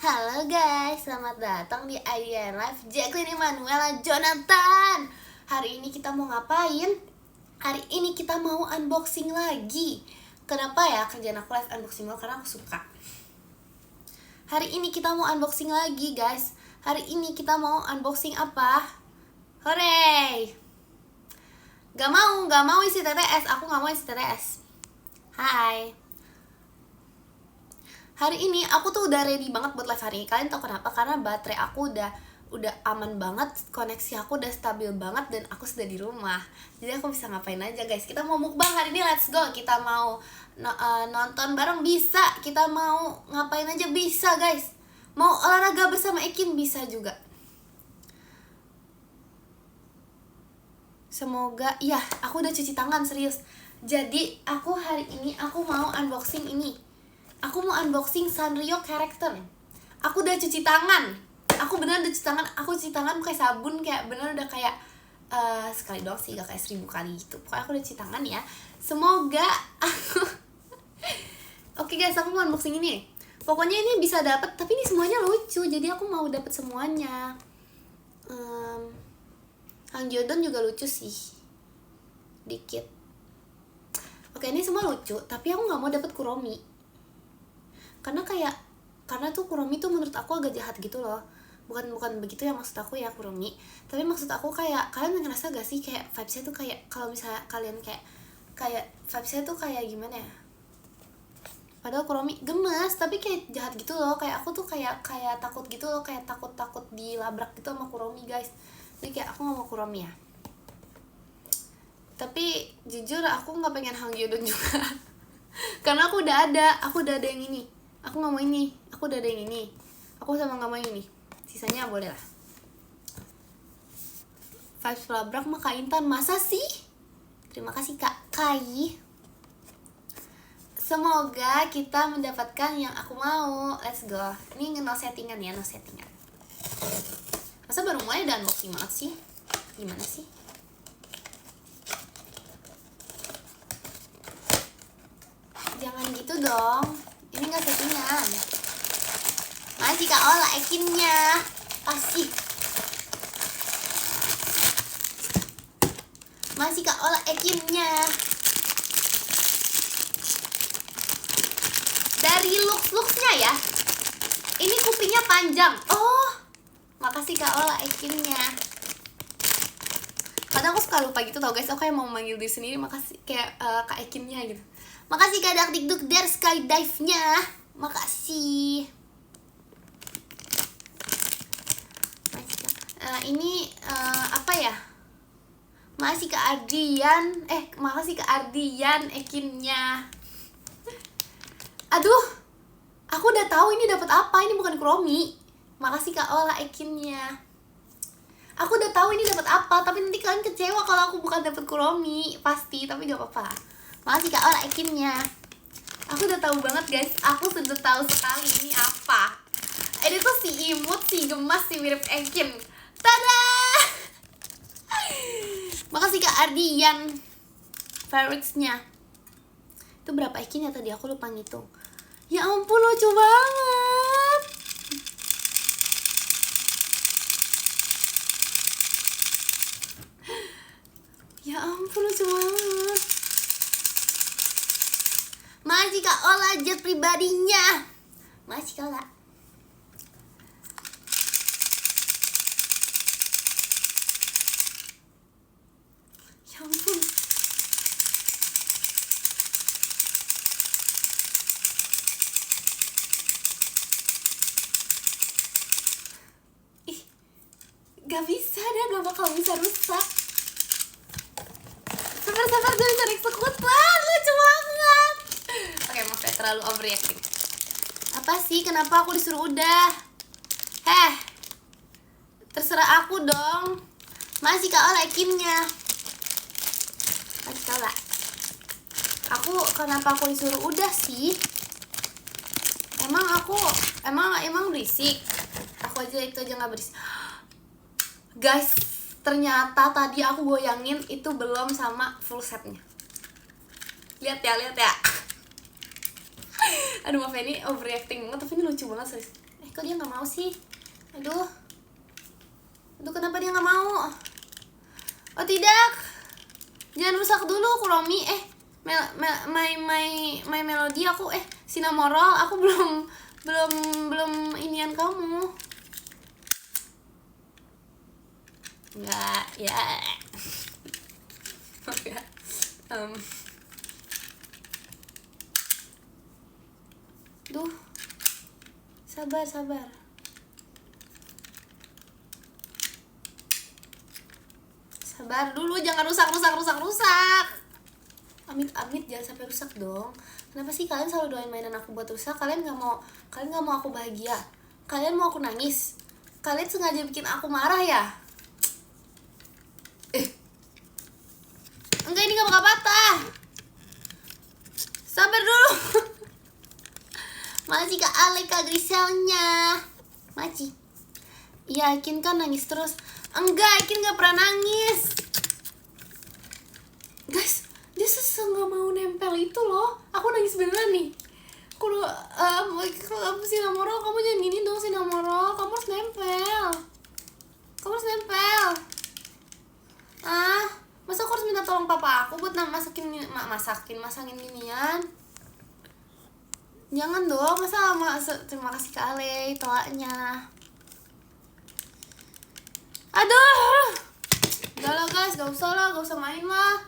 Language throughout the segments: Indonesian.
Halo guys, selamat datang di IDN Live Jacqueline Emanuela Jonathan. Hari ini kita mau ngapain? Hari ini kita mau unboxing lagi. Kenapa ya kerjaan aku live unboxing mulu? Karena aku suka. Hari ini kita mau unboxing lagi guys. Hari ini kita mau unboxing apa? Hore! Gak mau isi TTS. Aku gak mau isi TTS. Hai. Hari ini aku tuh udah ready banget buat live hari ini. Kalian tau kenapa? Karena baterai aku udah aman banget, koneksi aku udah stabil banget, dan aku sudah di rumah. Jadi aku bisa ngapain aja guys. Kita mau mukbang hari ini, let's go. Kita mau nonton bareng bisa. Kita mau ngapain aja bisa guys. Mau olahraga bersama Ekin bisa juga. Semoga, ya aku udah cuci tangan serius. Jadi aku hari ini aku mau unboxing ini. Aku mau unboxing Sanrio Character. Aku udah cuci tangan. Aku bener udah cuci tangan. Aku cuci tangan pakai sabun, kayak bener udah kayak sekali doang sih, gak kayak 1000 kali gitu. Pokoknya aku udah cuci tangan ya. Semoga aku Oke guys, aku mau unboxing ini. Pokoknya ini bisa dapet, tapi ini semuanya lucu. Jadi aku mau dapet semuanya. Hang Jodon juga lucu sih, dikit. Oke, ini semua lucu, tapi aku nggak mau dapet Kuromi. Karena tuh Kuromi tuh menurut aku agak jahat gitu loh. Bukan begitu ya maksud aku ya Kuromi, tapi maksud aku kayak, kalian ngerasa gak sih kayak vibesnya tuh kayak, kalau misalnya kalian kayak vibesnya tuh kayak gimana ya, padahal Kuromi gemes tapi kayak jahat gitu loh. Kayak aku tuh kayak takut gitu loh, kayak takut dilabrak gitu sama Kuromi guys. Jadi kayak aku gak mau Kuromi ya. Tapi jujur aku gak pengen Hang Gyodon juga karena aku udah ada yang ini. Aku gak mau ini, aku udah ada yang ini. Aku sama gak mau yang ini, sisanya boleh lah. Vibes labrak mah Kak Intan, masa sih? Terima kasih Kak Kai. Semoga kita mendapatkan yang aku mau. Let's go. Ini no settingan ya, no settingan. Masa baru mulai dan unboxing banget sih? Gimana sih? Jangan gitu dong. Ini gak settingan. Masih Kak Ola Ekinnya. Kasih. Masih Kak Ola Ekinnya. Dari looks-looksnya ya, ini kupingnya panjang. Oh, makasih Kak Ola Ekinnya. Kadang aku suka lupa gitu tau guys. Aku kayak mau manggil diri sendiri. Makasih kayak Kak Ekinnya gitu. Makasih Kak Dakdikduk der skydive-nya. Makasih. Ini apa ya? Makasih Kak Ardian. Makasih Kak Ardian Ekinnya. Aduh, aku udah tahu ini dapat apa. Ini bukan Kuromi. Makasih Kak Ola Ekinnya. Aku udah tahu ini dapat apa, tapi nanti kalian kecewa kalau aku bukan dapat Kuromi pasti, tapi gak apa-apa. Makasih Kak Ola Ekinnya. Aku udah tahu banget guys. Aku sudah tahu sekali ini apa. Ini tuh si imut, si gemas, si mirip Ekin. Tada! Makasih Kak Ardian. Favorites-nya. Itu berapa Ekin ya tadi? Aku lupa ngitung. Ya ampun, lucu banget. Ya ampun, lucu banget. Makasih Kak Ola jet pribadinya. Makasih Kak Ola. Ya ampun. Ih, gak bisa deh, gak bakal bisa rusak. Sabar jangan cari eksekutan, lucu banget. Oke, maaf ya terlalu overreacting. Apa sih, kenapa aku disuruh udah? Terserah aku dong. Masih Kak Ola Ekinnya. Masih Kak Ola. Kenapa aku disuruh udah sih? Emang berisik. Aku aja itu aja gak berisik. Guys, ternyata tadi aku goyangin itu belum sama full setnya. Lihat ya. Aduh maaf ya, ini overreacting banget, tapi ini lucu banget serius. Kok dia nggak mau sih? Aduh, kenapa dia nggak mau? Oh tidak, jangan rusak dulu Kuromi. My Melody aku Cinnamoroll, aku belum inian kamu. Enggak ya. Maaf ya. Duh, sabar. Sabar dulu, jangan rusak. Amit jangan sampai rusak dong. Kenapa sih kalian selalu doain mainan aku buat rusak? Kalian nggak mau aku bahagia. Kalian mau aku nangis. Kalian sengaja bikin aku marah ya? Enggak, ini nggak bakal patah. Sabar dulu. Masih Kak Aleka Griselnya. Maci. Iya, Ekin kan nangis terus. Enggak, Ekin nggak pernah nangis. Guys, dia nggak mau nempel itu loh. Aku nangis beneran nih. Kalau kamu Cinnamoroll, kamu jangan gini dong Cinnamoroll. Kamu harus nempel. Masa aku harus minta tolong papa aku buat masangin ginian? Jangan dong, terima kasih Kak Ale, toanya. Aduh, udah lah guys, gak usah main lah.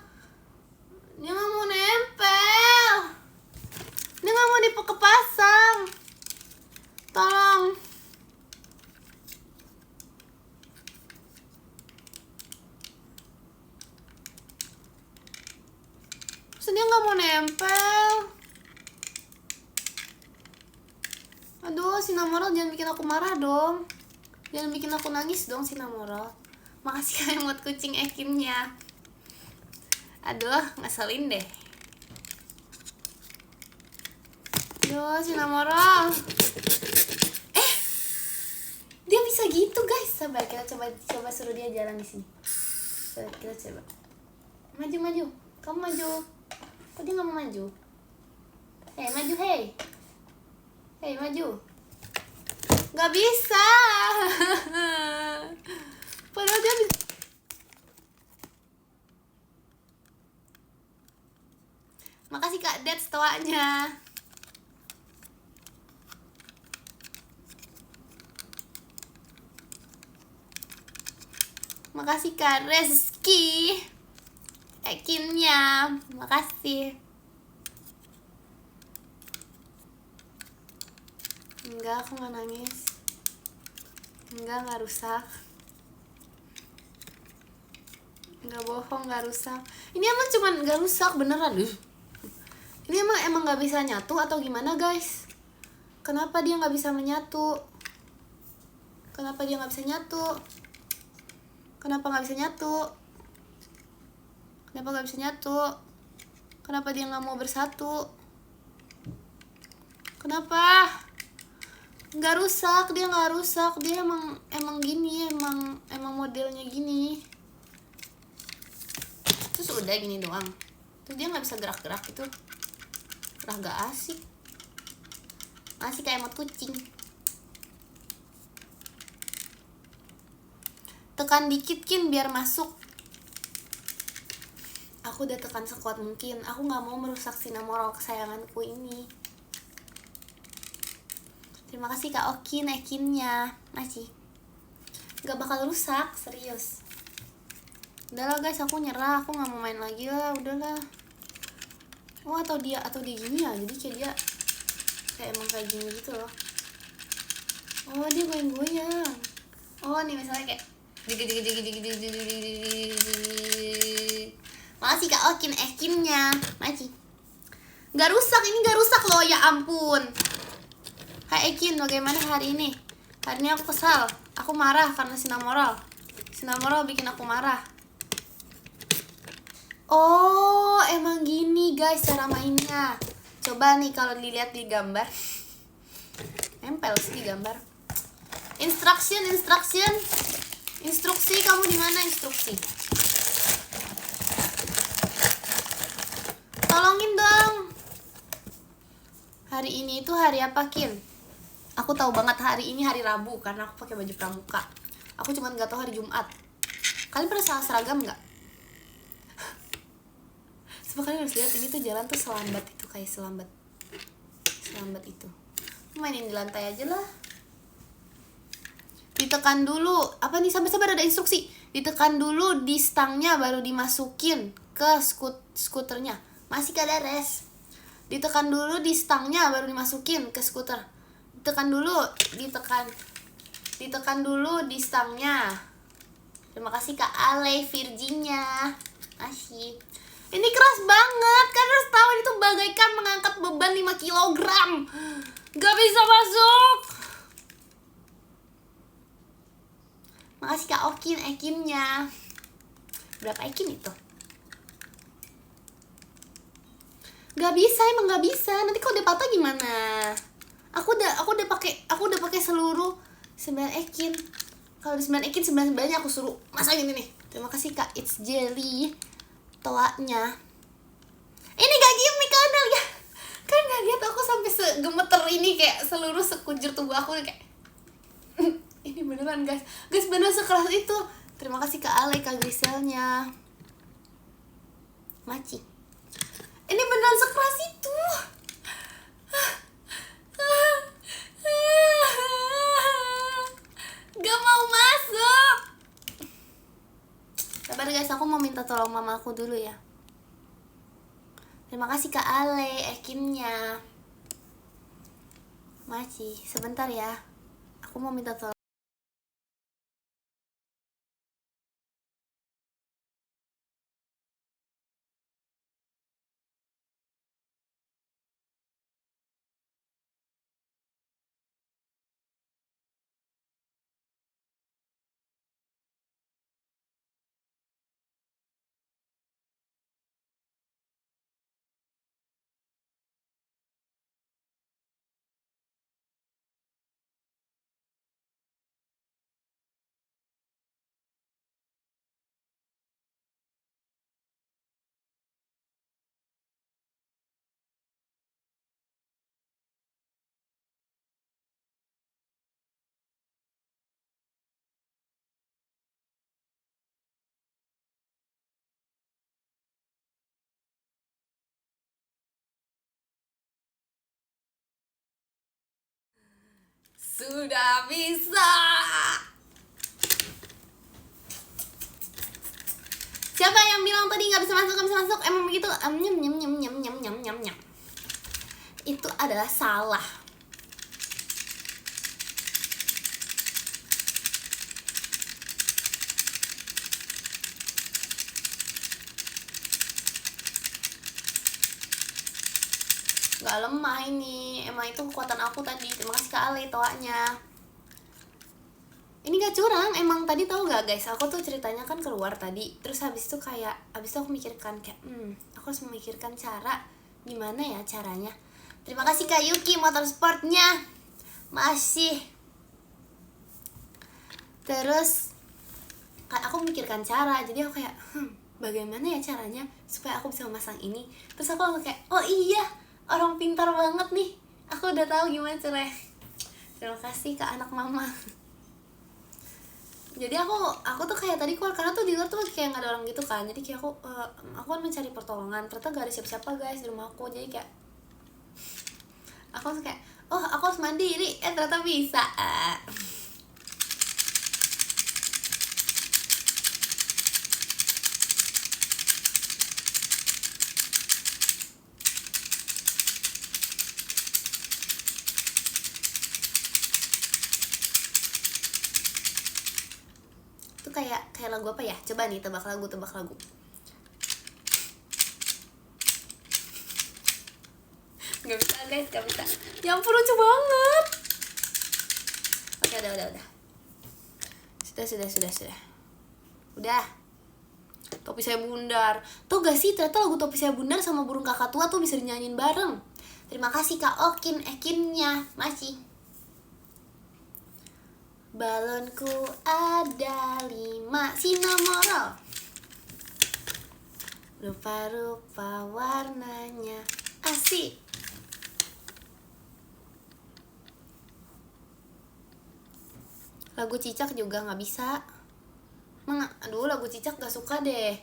Dia gak mau nempel, dia gak mau dipasang. Tolong. Terus dia gak mau nempel. Aduh, Cinnamoroll jangan bikin aku marah dong. Jangan bikin aku nangis dong Cinnamoroll. Makasih kalian buat kucing Ekinnya. Aduh, ngeselin deh. Aduh, Cinnamoroll. Dia bisa gitu guys. Sabar, kita coba suruh dia jalan di sini. Kita coba. Maju. Kamu maju. Kok dia nggak mau maju? Maju, maju. Nggak bisa. Padahal dia bisa. Makasih Kak Dad setawanya. Makasih Kak Reski. Ekinnya, makasih. Enggak, aku gak nangis. Enggak rusak. Enggak bohong, gak rusak. Ini emang cuman gak rusak, beneran. Ini emang gak bisa nyatu atau gimana guys? Kenapa dia gak bisa menyatu? Kenapa dia gak bisa nyatu? Kenapa gak bisa nyatu? Kenapa gak bisa nyatu? Kenapa dia gak mau bersatu? Kenapa? Nggak rusak, dia nggak rusak. Dia emang gini, emang modelnya gini. Terus udah gini doang. Terus dia nggak bisa gerak-gerak gitu. Gak asik. Masih kayak emot kucing. Tekan dikit Kin biar masuk. Aku udah tekan sekuat mungkin. Aku nggak mau merusak Cinnamoroll kesayanganku ini. Terima kasih Kak Okin, Ekinnya. Masih gak bakal rusak, serius. Udahlah guys, aku nyerah. Aku gak mau main lagi lah, udahlah. Oh, atau dia gini ya. Jadi kayak dia emang kayak gini gitu loh. Oh, dia goyang-goyang. Oh, nih misalnya kayak makasih Kak Okin, Ekinnya. Masih gak rusak, ini gak rusak loh, ya ampun. Hai Ekin, bagaimana hari ini? Hari ini aku kesal. Aku marah karena Cinnamoroll. Cinnamoroll bikin aku marah. Oh, emang gini guys cara mainnya. Coba nih kalau dilihat di gambar. Nempel sih di gambar. Instruksi, kamu di mana instruksi? Tolongin dong. Hari ini itu hari apa, Kin? Aku tahu banget hari ini hari Rabu karena aku pakai baju pramuka. Aku cuma nggak tahu hari Jumat. Kalian pernah salah seragam nggak? Sebab kalian harus lihat ini tuh jalan tuh selambat itu, kayak selambat itu. Mainin di lantai aja lah. Ditekan dulu. Apa nih? Sabar-sabar, ada instruksi. Ditekan dulu di stangnya baru dimasukin ke skuternya. Masih kada res. Ditekan dulu di stangnya baru dimasukin ke skuter. Ditekan dulu di stangnya. Terima kasih Kak Ale Virginia. Masih. Ini keras banget karena setahun itu bagaikan mengangkat beban 5 kilogram. Gak bisa masuk. Makasih Kak Okin Ekimnya. Berapa Ekim itu? Gak bisa, emang gak bisa. Nanti kalau udah patah gimana? Aku udah pakai seluruh 9 Ekin. Kalau di 9 Ekin 9-9-nya aku suruh masang ini nih. Terima kasih Kak It's Jelly toanya. Ini gak gimmick kanal ya. Kan gak lihat aku sampai segemeter ini, kayak seluruh sekujur tubuh aku kayak ini beneran guys beneran sekeras itu. Terima kasih Kak Ale, Kak Griselnya. Maci. Ini beneran sekeras itu. Gak mau masuk. Sabar guys, aku mau minta tolong mamaku dulu ya. Terima kasih Kak Ale, Ekimnya. Masih, sebentar ya. Aku mau minta tolong. Sudah bisa. Siapa yang bilang tadi nggak bisa masuk? Emang begitu? Nyam. Itu adalah salah. Gak lemah ini, emang itu kekuatan aku tadi. Terima kasih Kak Ale toanya. Ini gak curang, emang tadi tahu gak guys, aku tuh ceritanya kan keluar tadi. Terus habis itu aku mikirkan kayak aku harus memikirkan cara gimana ya caranya. Terima kasih Kak Yuki Motorsportnya. Masih. Terus aku memikirkan cara, jadi aku kayak bagaimana ya caranya supaya aku bisa memasang ini. Terus aku langsung kayak, oh iya, orang pintar banget nih, aku udah tahu gimana caranya. Terima kasih Kak anak mama. Jadi aku tuh kayak tadi keluar, karena tuh di luar tuh kayak nggak ada orang gitu kan. Jadi kayak aku kan mencari pertolongan, ternyata gak ada siapa-siapa guys di rumah aku. Jadi kayak aku tuh kayak, oh aku harus mandiri, ternyata bisa. Kayak lagu apa ya? Coba nih tebak lagu. Gak bisa guys, gak bisa. Ya ampun lucu banget. Oke, udah. Sudah. Udah. Topi saya bundar. Tuh gak sih, ternyata lagu Topi Saya Bundar sama Burung Kakak Tua tuh bisa dinyanyiin bareng. Terima kasih Kak Okin Ekinnya. Masih. Balonku ada 5 sinomorol, rupa-rupa warnanya asik. Lagu Cicak juga nggak bisa. Aduh, lagu Cicak gak suka deh.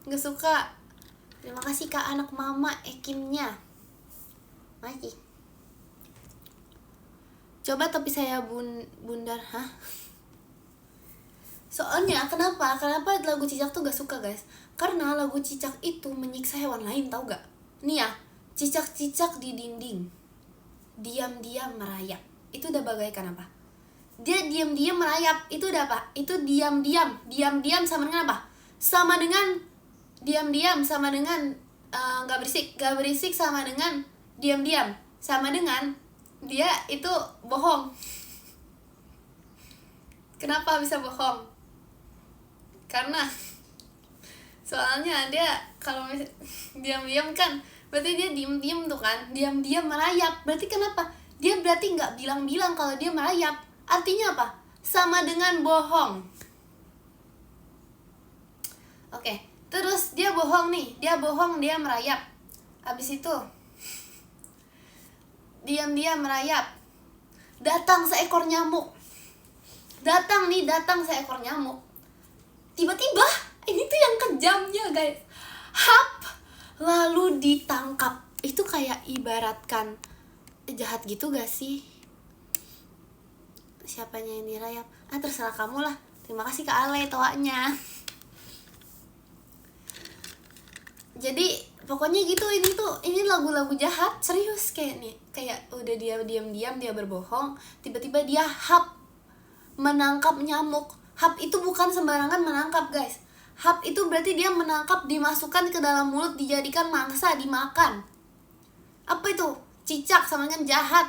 Gak suka. Terima kasih Kak anak mama Ekimnya. Lagi. Coba tapi saya bundar, hah? Soalnya kenapa lagu Cicak tuh gak suka guys? Karena lagu Cicak itu menyiksa hewan lain, tau gak? Nih ya, cicak-cicak di dinding, diam-diam merayap. Itu udah bagaikan apa? Dia diam-diam merayap, itu udah apa? Itu diam-diam sama dengan apa? Sama dengan diam-diam sama dengan gak berisik sama dengan diam-diam sama dengan dia itu bohong. Kenapa bisa bohong? Karena soalnya dia kalau diam-diam kan berarti dia diam-diam tuh kan, diam-diam merayap. Berarti kenapa? Dia berarti nggak bilang-bilang kalau dia merayap. Artinya apa? Sama dengan bohong. Oke, terus dia bohong nih, dia merayap. Habis itu diam-diam merayap. Datang seekor nyamuk. Datang seekor nyamuk. Tiba-tiba, ini tuh yang kejamnya guys. Hap, lalu ditangkap. Itu kayak ibaratkan jahat gitu gak sih? Siapanya yang dirayap? Terserah kamu lah. Terima kasih Kak Ale toanya. Jadi pokoknya gitu, ini lagu-lagu jahat serius kayak nih, kayak udah dia diam-diam dia berbohong, tiba-tiba dia hap menangkap nyamuk. Hap itu bukan sembarangan menangkap guys. Hap itu berarti dia menangkap, dimasukkan ke dalam mulut, dijadikan mangsa, dimakan. Apa itu? Cicak sama dengan jahat.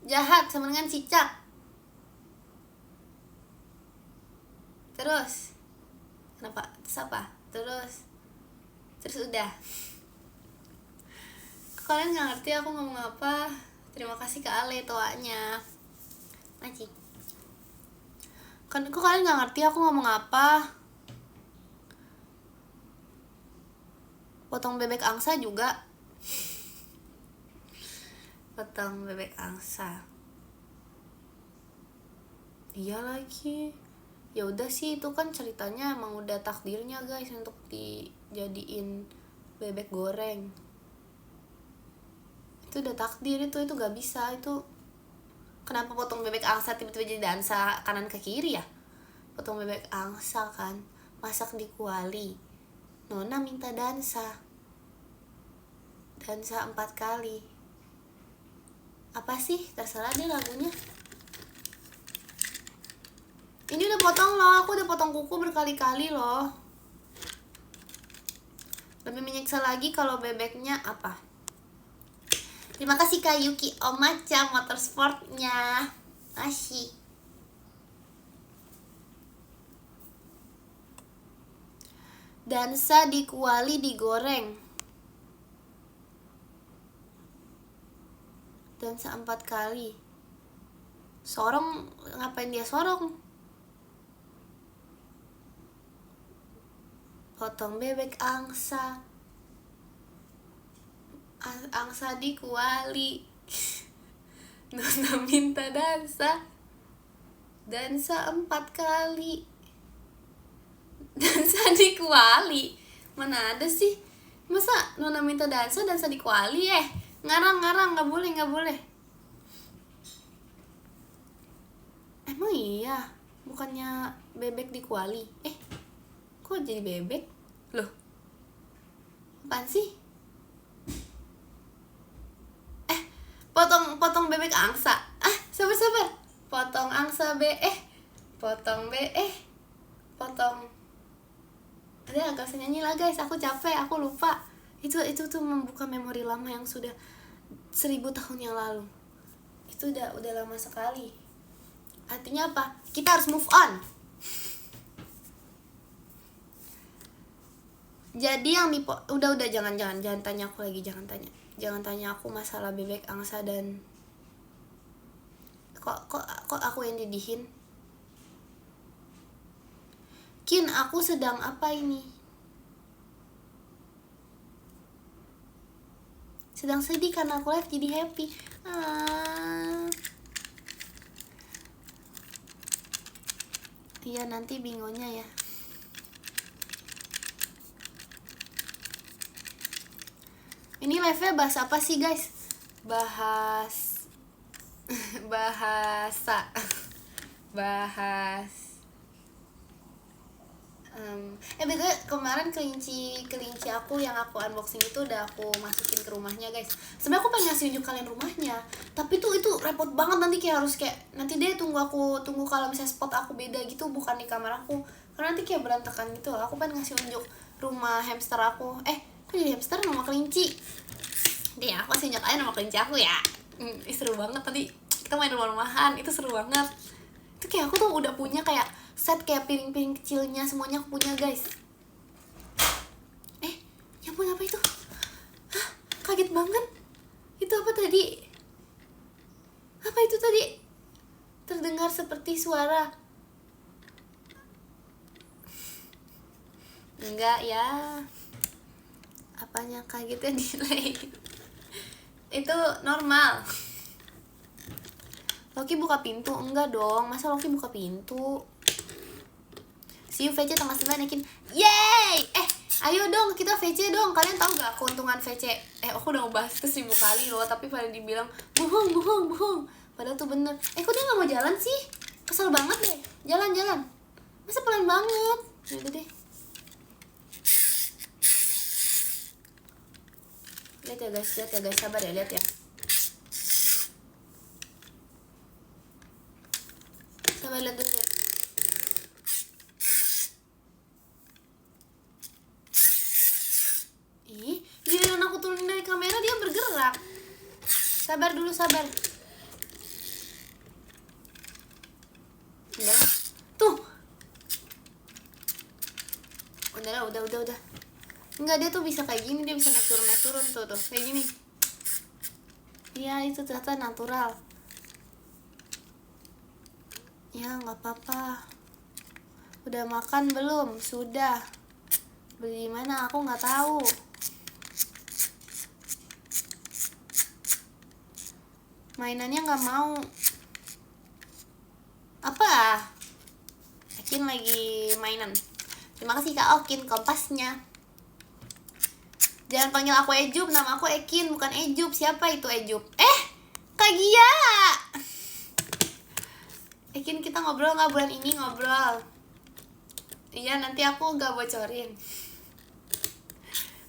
Jahat sama dengan cicak. Terus kenapa? Terus apa? Terus udah. Kalian gak ngerti aku ngomong apa? Terima kasih Kak Ale toanya. Maci. Kok kalian gak ngerti aku ngomong apa? Potong bebek angsa juga. Potong bebek angsa. Iya lagi. Ya udah sih, itu kan ceritanya emang udah takdirnya guys untuk dijadiin bebek goreng. Itu udah takdir, itu gak bisa. Itu kenapa potong bebek angsa tiba-tiba jadi dansa kanan ke kiri ya? Potong bebek angsa kan masak di kuali, Nona minta dansa 4 kali. Apa sih, terserah deh lagunya. Ini udah potong loh, aku udah potong kuku berkali-kali loh. Lebih menyiksa lagi kalau bebeknya apa? Terima kasih Kak Yuki Omaca motorsportnya. Asyik. Dansa di kuali digoreng. Dansa 4 kali. Sorong, ngapain dia sorong? Potong bebek angsa. Angsa di kuali. Nona minta dansa 4 kali. Dansa di kuali. Mana ada sih? Masa Nona minta dansa di kuali Ngarang, gak boleh. Emang iya? Bukannya bebek di kuali? Kok jadi bebek? Loh, apaan sih? Potong bebek angsa. Sabar. Potong angsa potong ada gak usah nyanyi lah guys, aku capek, aku lupa. Itu tuh membuka memori lama yang sudah 1000 tahun yang lalu. Itu udah lama sekali. Artinya apa? Kita harus move on. Jadi yang udah jangan tanya aku lagi, jangan tanya aku masalah bebek angsa dan kok aku yang didihin. Kin, aku sedang apa ini? Sedang sedih karena aku live jadi happy. Iya nanti bingonya ya. Ini live-nya bahas apa sih guys? Bahas bahasa bahas betul, kemarin kelinci aku yang aku unboxing itu udah aku masukin ke rumahnya guys. Sebenarnya aku pengen ngasih unjuk kalian rumahnya, tapi tuh itu repot banget, nanti kayak harus kayak nanti deh tunggu kalau misalnya spot aku beda gitu, bukan di kamar aku, karena nanti kayak berantakan gitu. Aku pengen ngasih unjuk rumah hamster aku. Kok jadi hamster nama kelinci deh, aku kasih unjuk kalian nama kelinci aku ya. Seru banget, tadi kita main rumah-rumahan, itu seru banget. Itu kayak aku tuh udah punya kayak set kayak piring-piring kecilnya, semuanya aku punya guys. Ya ampun, apa itu? Hah, kaget banget. Itu apa tadi? Apa itu tadi? Terdengar seperti suara. Enggak ya. Apanya kagetnya delay? Itu normal. Loki buka pintu? Enggak dong, masa Loki buka pintu? See you VC tanggal 9 yakin. Yeay! Ayo dong kita VC dong. Kalian tahu gak keuntungan VC? Aku udah ngebahas itu 1000 kali loh, tapi pada dibilang bohong. Padahal tuh bener. Kok dia gak mau jalan sih? Kesel banget deh. Jalan. Masa pelan banget? Yaudah deh. Lihat ya guys, sabar ya, lihat ya. Sabar, lihat dulu. Giliran aku turunin dari kamera dia bergerak. Sabar dulu. Tuh. Udah. Enggak, dia tuh bisa kayak gini, dia bisa naik turun tuh kayak gini. Iya, itu ternyata natural. Ya nggak apa-apa. Udah makan belum? Sudah. Beli mana? Aku nggak tahu. Mainannya nggak mau. Apa? Ekin lagi mainan. Terima kasih Kak Okin kompasnya. Jangan panggil aku Ejub, nama aku Ekin bukan Ejub. Siapa itu Ejub? Kak Gia. Ekin kita ngobrol nggak bulan ini? Ngobrol. Iya, nanti aku nggak bocorin.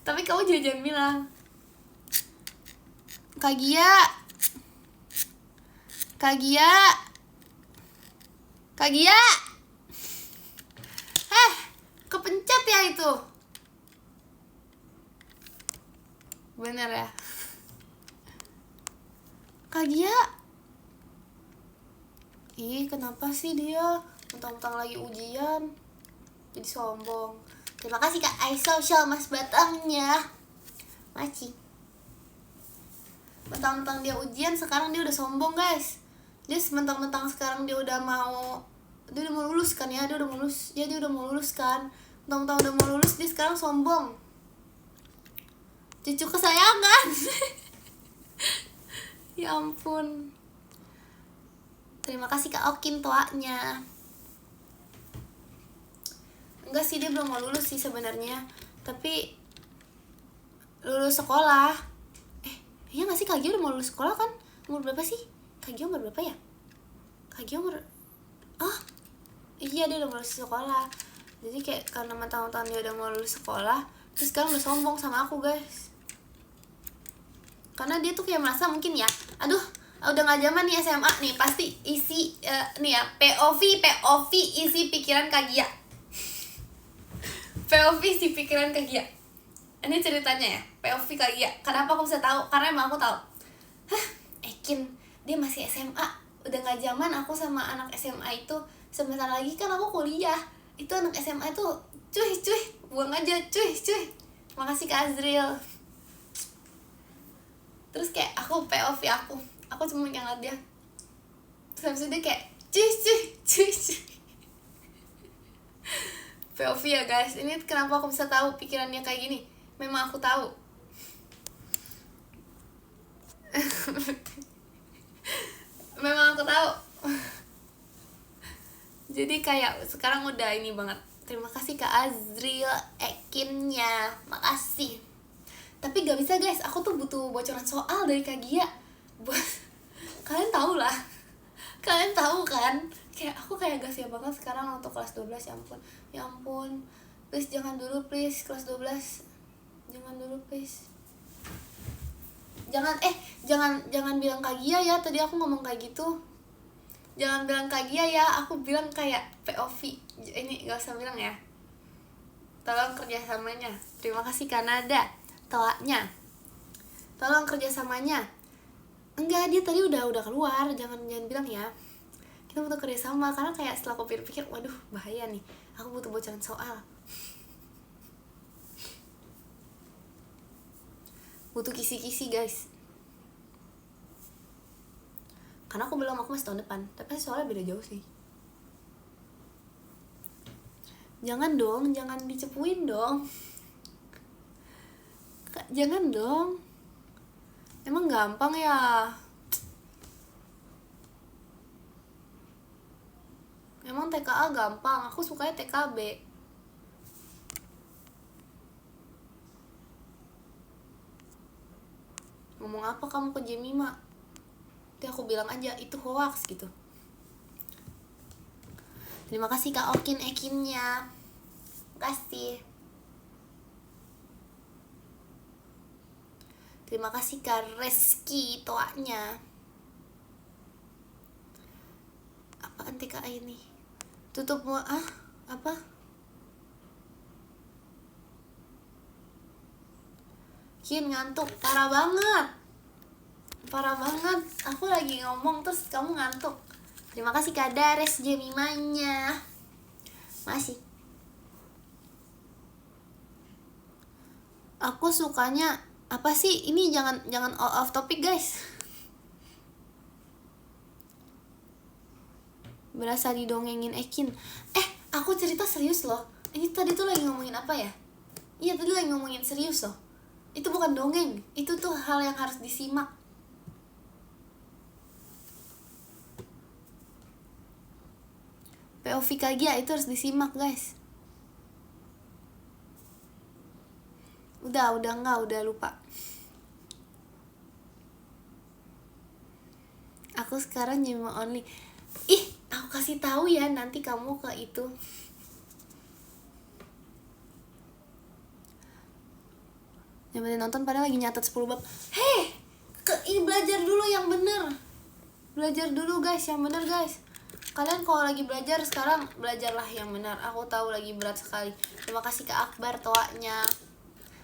Tapi kamu juga jangan bilang. Kak Gia. Kepencet ya itu. Bener ya. Kak Gia. Kenapa sih dia? Mentang-mentang lagi ujian jadi sombong. Terima kasih Kak iSocial Mas Batangnya. Maci. Mentang-mentang dia ujian, sekarang dia udah sombong guys. Dia mentang-mentang sekarang dia udah mau lulus kan ya. Dia udah mau lulus kan. Mentang-mentang udah mau lulus, dia sekarang sombong. Cucu kesayangan. Ya ampun. Terima kasih Kak Okin toanya. Enggak sih, dia belum mau lulus sih sebenarnya, tapi lulus sekolah. Iya nggak sih, Kak Gio udah mau lulus sekolah kan? Umur berapa sih? Kak Gio umur berapa ya? Kak Gio umur... iya dia udah mau lulus sekolah. Jadi kayak karena mentang-mentang dia udah mau lulus sekolah, terus sekarang udah sombong sama aku guys. Karena dia tuh kayak merasa mungkin ya, aduh udah gak zaman nih SMA nih, pasti isi nih ya POV isi pikiran Kak Gia. POV isi pikiran Kak Gia. Ini ceritanya ya, POV Kak Gia. Kenapa aku bisa tahu? Karena emang aku tahu. Ekin dia masih SMA, udah gak zaman aku sama anak SMA itu. Sebentar lagi kan aku kuliah. Itu anak SMA itu cuy buang aja cuy. Makasih Kak Azril. Terus kayak aku POV aku cuma ngeliat dia. Terus habis itu dia kayak cuy. POV ya guys. Ini kenapa aku bisa tahu pikirannya kayak gini. Memang aku tahu. Memang aku tahu. Jadi kayak sekarang udah ini banget. Terima kasih Kak Azril Ekinnya, makasih. Tapi gak bisa guys, aku tuh butuh bocoran soal dari Kak Gia. Kalian tahu lah, kalian tahu kan, kayak aku kayak gak siap banget sekarang untuk kelas 12. Ya ampun, please jangan dulu please kelas 12, jangan dulu please. Jangan bilang Kak Gia ya, tadi aku ngomong kayak gitu. Jangan bilang Kak Gia ya, aku bilang kayak POV. Ini gak usah bilang ya. Tolong kerjasamanya. Terima kasih Kanada Toanya. Tolong kerjasamanya. Enggak, dia tadi udah keluar. Jangan bilang ya. Kita butuh kerjasama, karena kayak setelah aku pikir-pikir, waduh bahaya nih, aku butuh bocoran soal. Butuh kisi-kisi guys. Karena aku bilang aku masih tahun depan, tapi soalnya beda jauh sih. Jangan dong, jangan dicepuin dong. Jangan dong. Emang gampang ya? Emang TKA gampang, aku sukanya TKB. Ngomong apa kamu ke Jemima? Nanti aku bilang aja itu hoax gitu. Terima kasih Kak Okin Ekinnya. Makasih. Terima kasih Kak Reski Toanya. Apaan TKA ini? Tutup apa? Kin ngantuk, parah banget. Aku lagi ngomong terus kamu ngantuk. Terima kasih Kak Dares Jemimanya. Masih. Aku sukanya apa sih? Ini jangan off topic guys. Berasa didongengin Ekin. Aku cerita serius loh. Ini tadi tuh lagi ngomongin apa ya? Iya, tadi lagi ngomongin serius loh. Itu bukan dongeng, itu tuh hal yang harus disimak. POV Kagia itu harus disimak guys. Udah lupa. Aku sekarang Jemima only. Aku kasih tahu ya nanti kamu ke itu. Yang nonton padahal lagi nyatet 10 bab. Belajar dulu yang bener. Belajar dulu guys, yang bener guys. Kalian kalau lagi belajar sekarang, belajarlah yang benar. Aku tahu lagi berat sekali. Terima kasih Kak Akbar Toanya.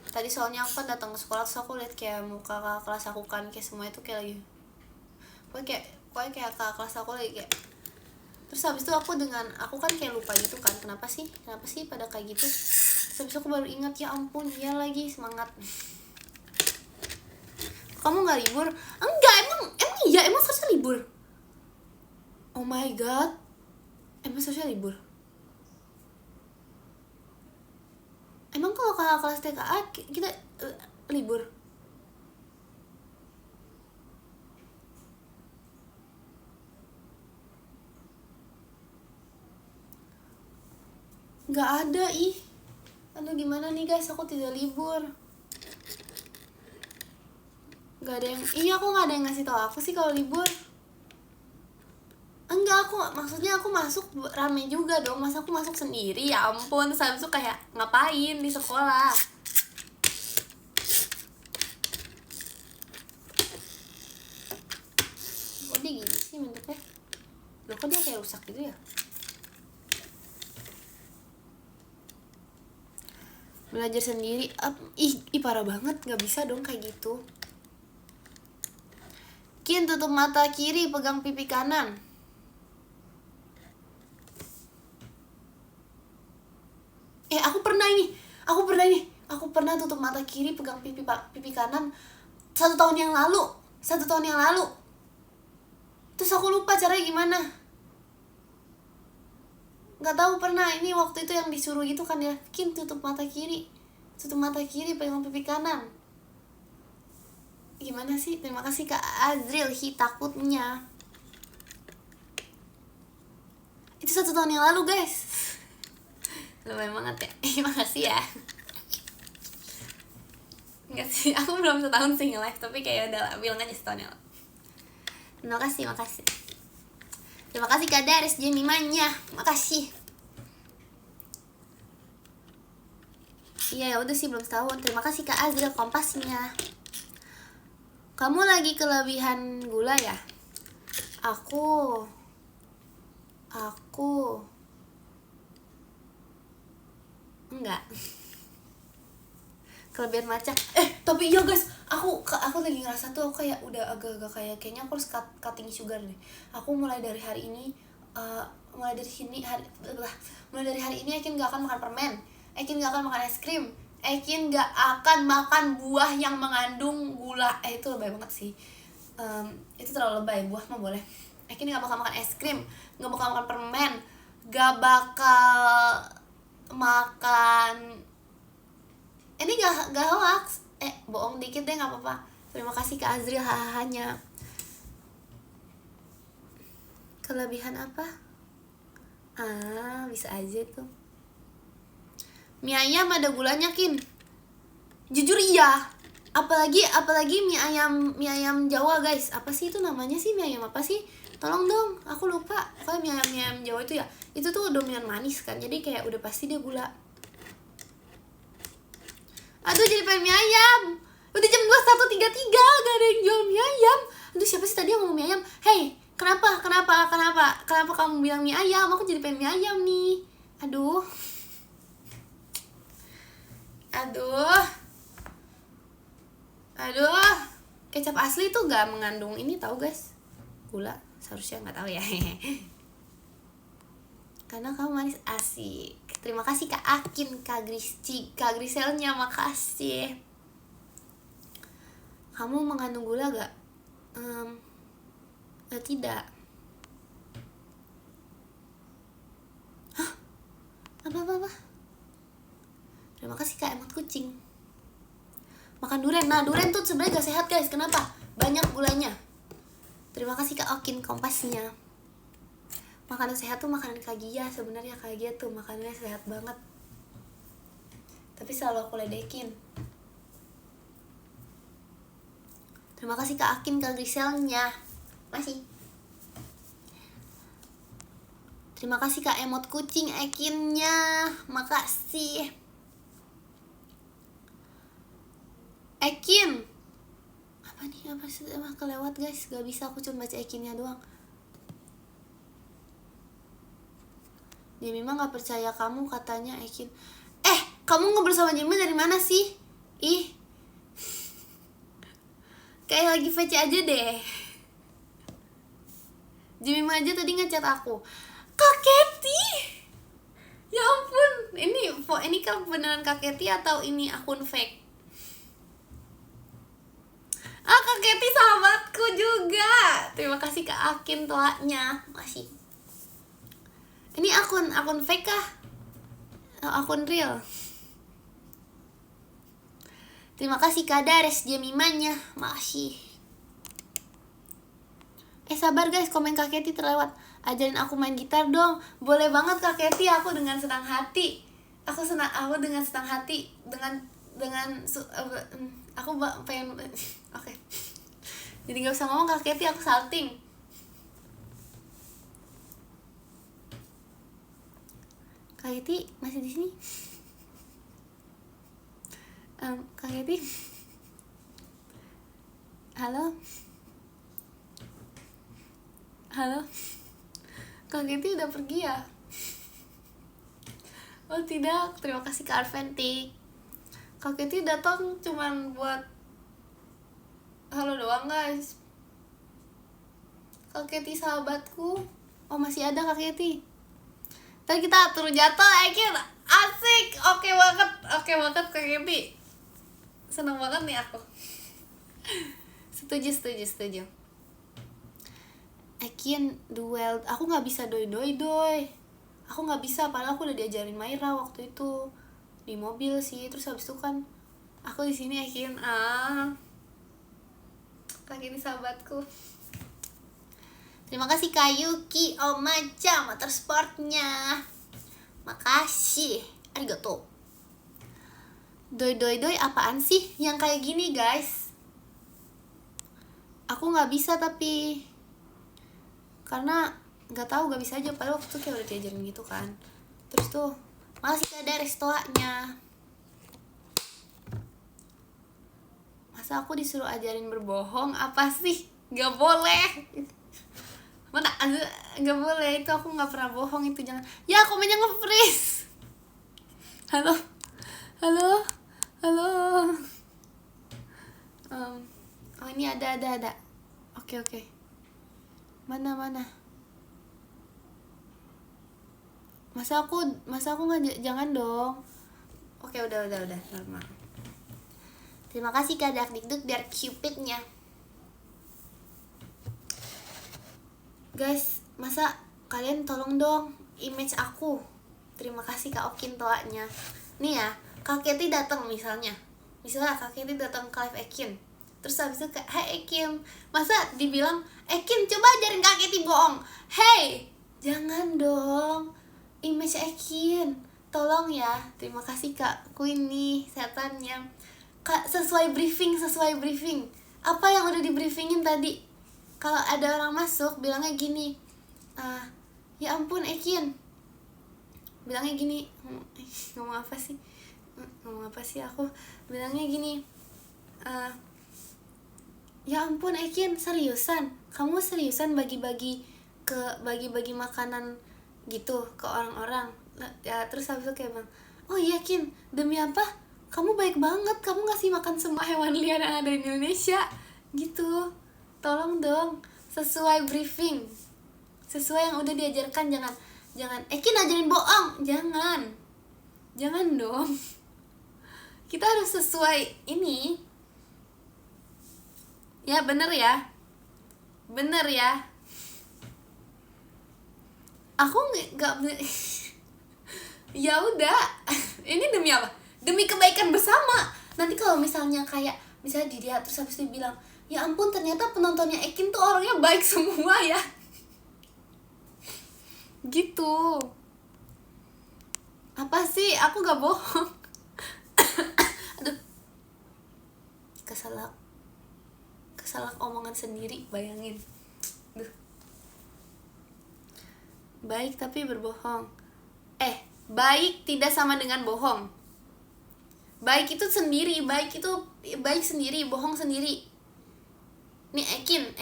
Tadi soalnya aku kan datang ke sekolah, terus aku lihat kayak muka kakak kelas aku kan, kayak semua itu kayak lagi pokoknya kayak kakak kelas aku lagi kayak. Terus habis itu aku kan kayak lupa gitu kan, kenapa sih pada kayak gitu. Terus habis itu aku baru ingat, ya ampun, iya lagi, semangat. Kamu nggak libur? Enggak, emang seharusnya libur. Oh my god, emang seharusnya libur. Emang kalau kakak kelas TKA kita libur? Nggak ada Aduh gimana nih guys, aku tidak libur. Nggak ada yang, aku nggak ada yang ngasih tahu aku sih kalau libur. Enggak, maksudnya aku masuk rame juga dong. Masa aku masuk sendiri, ya ampun. Terus habis itu kayak ngapain di sekolah. Kok dia gini sih bentuknya? Loh, kok dia kayak rusak gitu ya? Belajar sendiri, parah banget. Gak bisa dong kayak gitu. Kin, tutup mata kiri, pegang pipi kanan. Aku pernah tutup mata kiri, pegang pipi kanan 1 tahun yang lalu. Terus aku lupa caranya gimana. Nggak tahu, pernah. Ini waktu itu yang disuruh gitu kan ya, Kin tutup mata kiri, pegang pipi kanan. Gimana sih? Terima kasih Kak Azril takutnya. Itu 1 tahun yang lalu guys. Lumayan banget ya. Makasih ya. Enggak sih, aku belum setahun sih nge-live, tapi kayak udah bilang aja setahun yang lalu. Makasih. Terima kasih Kak Daris Jemimanya. Makasih. Iya ya udah sih belum setahun. Terima kasih Kak Azril kompasnya. Kamu lagi kelebihan gula ya? Aku enggak. Kelebihan maca. Tapi iya guys, aku lagi ngerasa tuh aku kayak udah agak-agak kayaknya aku harus cutting sugar nih. Aku mulai dari hari ini mulai dari hari ini Ekin gak akan makan permen. Ekin gak akan makan es krim. Ekin gak akan makan buah yang mengandung gula. Itu lebay banget sih. Itu terlalu lebay. Buah mah boleh. Ekin gak bakal makan es krim, gak bakal makan permen, gak bakal makan. Ini gak hoax. Bohong dikit deh gak apa-apa. Terima kasih Kak Azril hahanya. Kelebihan apa? Bisa aja tuh. Mie ayam ada gulanya Kin. Jujur iya. Apalagi mie ayam Jawa guys. Apa sih itu namanya sih, mie ayam apa sih? Tolong dong, aku lupa. Kalau mie ayam Jawa itu ya, itu tuh dominan manis kan. Jadi kayak udah pasti dia gula. Aduh jadi pengen mie ayam. Udah jam 21.33 gak ada yang jual mie ayam. Aduh siapa sih tadi yang ngomong mie ayam? Hey, kenapa kamu bilang mie ayam? Aku jadi pengen mie ayam nih. Aduh. Kecap asli tuh gak mengandung ini tahu guys, gula. Seharusnya nggak tahu ya. Karena kamu manis. Asik. Terima kasih Kak Akin, Kak Griselnya, makasih. Kamu mengandung gula gak? Tidak. Hah? Apa? Terima kasih Kak emot kucing. Makan durian. Nah durian tuh sebenarnya gak sehat guys. Kenapa? Banyak gulanya. Terima kasih Kak Okin kompasnya. Makanan sehat tuh makanan Kak Gia. Sebenarnya Kak Gia tuh makanannya sehat banget. Tapi selalu aku ledekin. Terima kasih Kak Akin, Kak Griselnya. Masih. Terima kasih Kak emot kucing Ekinnya. Makasih. Ekin. Apa sih kelewat guys. Gak bisa aku cuma baca Ekinnya doang. Dia memang gak percaya kamu katanya Ekin. Kamu ngobrol sama Jemima dari mana sih? Ih. Kayak lagi VC aja deh. Jemima aja tadi ngechat aku. Kak Keti. Ya ampun. Ini kan beneran Kak Keti atau ini akun fake? Kak Keti sahabatku juga. Terima kasih Kak Akin toanya. Masih. Ini akun fake kah? Akun real. Terima kasih Kak Dares Jemimanya. Masih. Sabar guys, komen Kak Keti terlewat. Ajarin aku main gitar dong. Boleh banget Kak Keti, aku dengan senang hati. Aku dengan senang hati. Aku pengen. Oke. Jadi gak usah ngomong Kak Keti, aku salting. Kak Keti masih di sini? Kak Keti? Halo? Kak Keti udah pergi ya? Oh tidak, terima kasih Kak Arventik. Kak Keti datang cuman buat halo doang guys. Kak Keti sahabatku. Oh masih ada Kak Keti. Ntar kita atur jatuh Ekin. Asik. Oke banget Kak Keti. Seneng banget nih aku. Setuju. Ekin duel. Aku gak bisa doi. Aku gak bisa, padahal aku udah diajarin Maira waktu itu di mobil sih. Terus habis itu kan aku di sini Ekin. Kak ini sahabatku. Terima kasih Kak Yuki Omaja motorsportnya. Makasih. Arigato. Doi apaan sih yang kayak gini guys? Aku nggak bisa tapi karena nggak tahu, nggak bisa aja. Padahal waktu itu kayak udah diajarin gitu kan. Terus tuh masih ada restoanya. Masa aku disuruh ajarin berbohong? Apa sih? Nggak boleh. Mana nggak boleh, itu aku nggak pernah bohong itu. Jangan ya, komennya nge-freeze. Halo oh ini ada oke mana masa aku nggak, jangan dong. Oke, udah normal. Terima kasih Kak Dakdikduk biar cupidnya. Guys, masa kalian tolong dong image aku. Terima kasih Kak Okin toanya. Nih ya, Kak Keti datang misalnya Kak Keti datang ke live Ekin. Terus habis itu kayak, "Hai Ekin." Masa dibilang, "Ekin, coba ajarin Kak Keti bohong." Hey, jangan dong. Image Ekin. Tolong ya. Terima kasih Kak Queenie setannya. Kak, sesuai briefing. Apa yang udah di briefingin tadi? Kalau ada orang masuk bilangnya gini, "Ya ampun Ekin." Bilangnya gini, ngomong apa sih aku? Bilangnya gini, "Ya ampun Ekin, seriusan? Kamu seriusan bagi-bagi makanan gitu ke orang-orang?" Ya, terus habis itu kayak bang, "Oh iya Kin, demi apa? Kamu baik banget, kamu ngasih makan semua hewan liar yang ada di Indonesia." Gitu. Tolong dong, sesuai briefing. Sesuai yang udah diajarkan, jangan Ekin ajarin bohong, jangan dong. Kita harus sesuai ini ya, bener ya. Aku nggak ya udah. Ini demi apa? Demi kebaikan bersama. Nanti kalau misalnya dilihat terus habis itu bilang, "Ya ampun, ternyata penontonnya Ekin tuh orangnya baik semua ya." Gitu. Apa sih? Aku gak bohong. Aduh, kesalak omongan sendiri, bayangin. Duh. Baik tapi berbohong. Baik tidak sama dengan bohong. Baik itu sendiri, baik sendiri, bohong sendiri. Nih Ekin,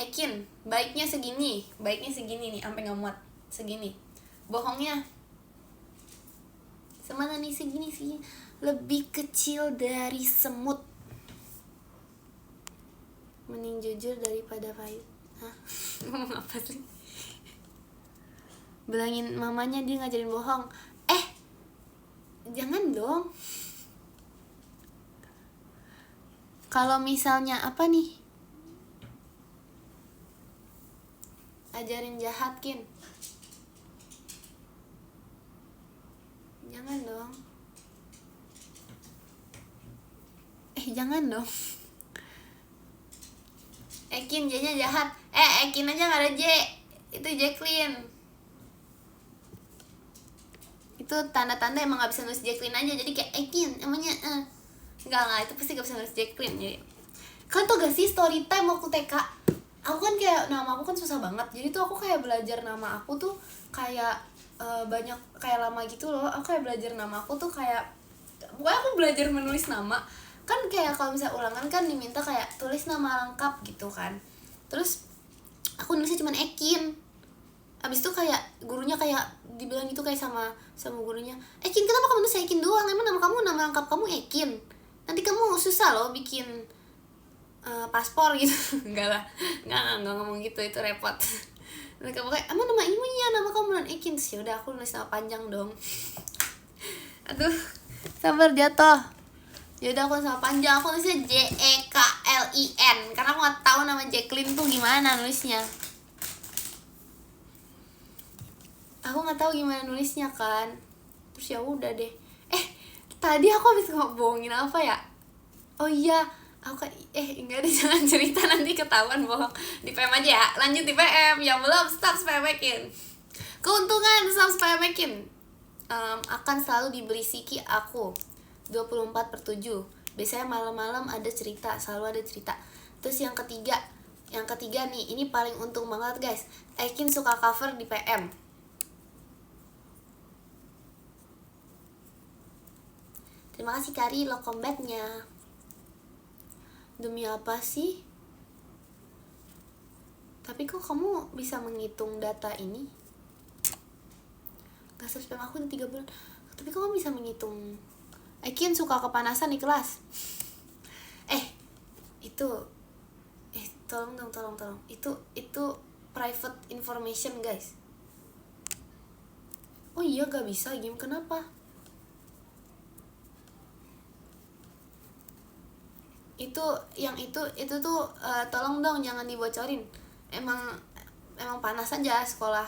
baiknya segini nih, sampai nggak muat segini. Bohongnya semana nih, segini sih, lebih kecil dari semut. Mending jujur daripada pahit. Hah? Ngomong apa sih? Bilangin mamanya dia ngajarin bohong. Jangan dong. Kalau misalnya apa nih, ajarin jahat Kin, jangan dong. Jangan dong. Ekin J-nya jahat. Ekin aja gak ada J. Itu Jacqueline. Itu tanda-tanda emang gak bisa nulis Jacqueline aja. Jadi kayak Ekin namanya Enggak, itu pasti gak bisa nulis Jacqueline. Jadi kalian tau gak sih story time waktu TK? Aku kan kayak, nama aku kan susah banget. Jadi tuh aku kayak belajar nama aku tuh kayak banyak, kayak lama gitu loh. Aku kayak belajar nama aku tuh kayak, pokoknya aku belajar menulis nama. Kan kayak kalau misalnya ulangan kan diminta kayak tulis nama lengkap gitu kan. Terus aku nulisnya cuma Ekin. Abis itu kayak gurunya kayak dibilang gitu kayak sama gurunya, "Ekin, kenapa kamu nulis Ekin doang? Emang nama lengkap kamu Ekin? Nanti kamu susah loh bikin paspor gitu." Enggak ngomong gitu, itu repot. Mereka kayak, "Emang nama ibunya, nama kamu bukan Ekin." Terus yaudah aku nulis nama panjang dong. Aduh, sabar jatuh. Yaudah aku sama panjang, aku nulisnya Jacqueline karena aku nggak tahu nama Jacqueline tuh gimana nulisnya. Aku nggak tahu gimana nulisnya kan. Terus ya udah deh. Tadi aku habis ngomongin apa ya? Oh iya, Aku kayak enggak deh, jangan cerita nanti ketahuan bohong. Di PM aja ya, lanjut di PM. Yang belum, stop spam-makin. Keuntungan stop spam-makin. Akan selalu diberi siki aku 24/7. Biasanya malam-malam ada cerita, selalu ada cerita. Terus yang ketiga nih, ini paling untung banget guys. Ekin suka cover di PM. Terima kasih Kari lo combatnya. Demi apa sih? Tapi kok kamu bisa menghitung data ini? Gak spam aku di 3 bulan. Tapi kok kamu bisa menghitung? Ekin suka kepanasan di kelas. Itu tolong. Itu private information guys. Oh iya, gak bisa game, kenapa? Itu tuh tolong dong jangan dibocorin. Emang panas aja sekolah.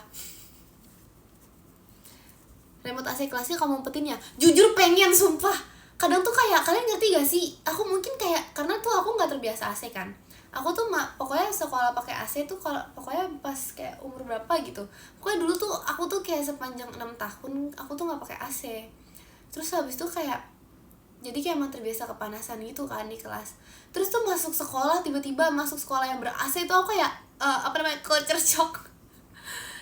Remote AC kelasnya kamu umpetin ya? Jujur pengen, sumpah. Kadang tuh kayak, kalian ngerti gak sih? Aku mungkin kayak, karena tuh aku nggak terbiasa AC kan. Aku tuh pokoknya sekolah pakai AC tuh kalau pokoknya pas kayak umur berapa gitu. Pokoknya dulu tuh aku tuh kayak sepanjang 6 tahun aku tuh nggak pakai AC. Terus habis itu kayak jadi kayak emang terbiasa kepanasan gitu kan di kelas. Terus tuh masuk sekolah, tiba-tiba masuk sekolah yang ber-AC tuh aku kayak culture shock.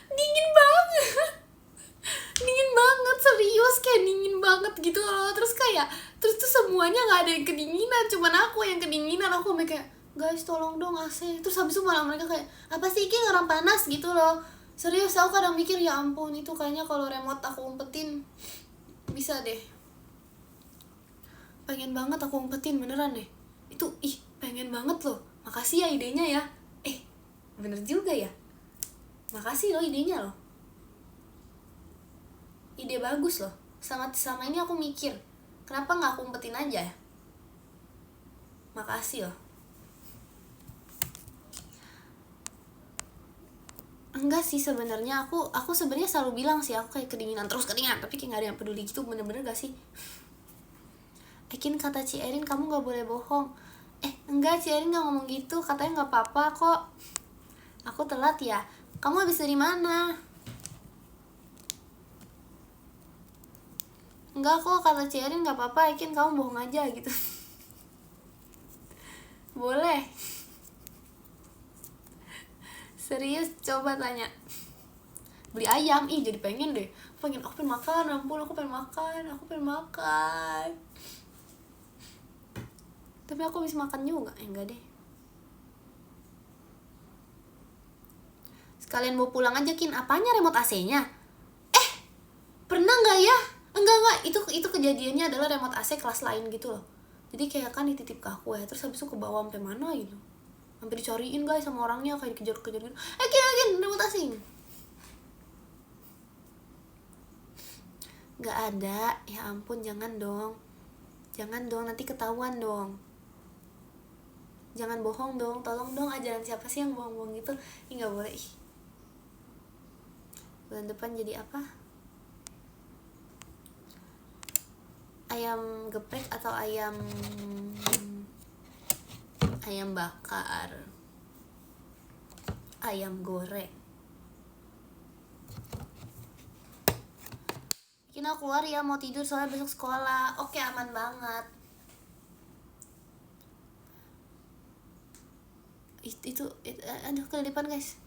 Dingin banget. Dingin banget, serius, kayak dingin banget gitu loh. Terus tuh semuanya nggak ada yang kedinginan, cuman aku yang kedinginan. Aku kayak, guys tolong dong AC. Terus habis itu malah mereka kayak, apa sih Ki, orang panas gitu loh. Serius, aku kadang mikir ya ampun, itu kayaknya kalau remote aku umpetin bisa deh. Pengen banget aku umpetin, beneran deh. Itu pengen banget loh. Makasih ya idenya ya. Bener juga ya. Makasih loh idenya loh. Ide bagus loh. Selama ini aku mikir, kenapa nggak aku umpetin aja ya? Makasih loh. Enggak sih sebenarnya, aku sebenarnya selalu bilang sih aku kayak kedinginan, tapi kayak nggak ada yang peduli gitu. Bener-bener gak sih? Ekin, kata Ci Erin kamu nggak boleh bohong. Enggak, Ci Erin nggak ngomong gitu, katanya nggak apa-apa kok. Aku telat ya. Kamu habis dari mana? Enggak kok, kata Ci Erin nggak apa-apa, Ekin kamu bohong aja gitu. Boleh. Serius, coba tanya. Beli ayam, jadi pengen deh. Aku pengen makan, ampun, aku pengen makan. Tapi aku bisa makan juga, enggak deh. Sekalian mau pulang aja, Kin. Apanya remote AC-nya? Pernah nggak ya? Enggak, itu kejadiannya adalah remote AC kelas lain gitu loh. Jadi kayak kan dititip ke aku ya, terus habis itu ke bawah sampai mana gitu. Sampai dicariin guys sama orangnya, kayak dikejar-kejar gitu. Kin, remote AC. Nggak ada, ya ampun, jangan dong, nanti ketahuan dong. Jangan bohong dong, tolong dong, ajaran siapa sih yang bohong-bohong gitu. Nggak boleh. Bulan depan jadi apa? Ayam geprek atau ayam bakar, ayam goreng. Kina keluar ya, mau tidur soalnya besok sekolah. Oke, aman banget. Itu aduh, kelilipan guys.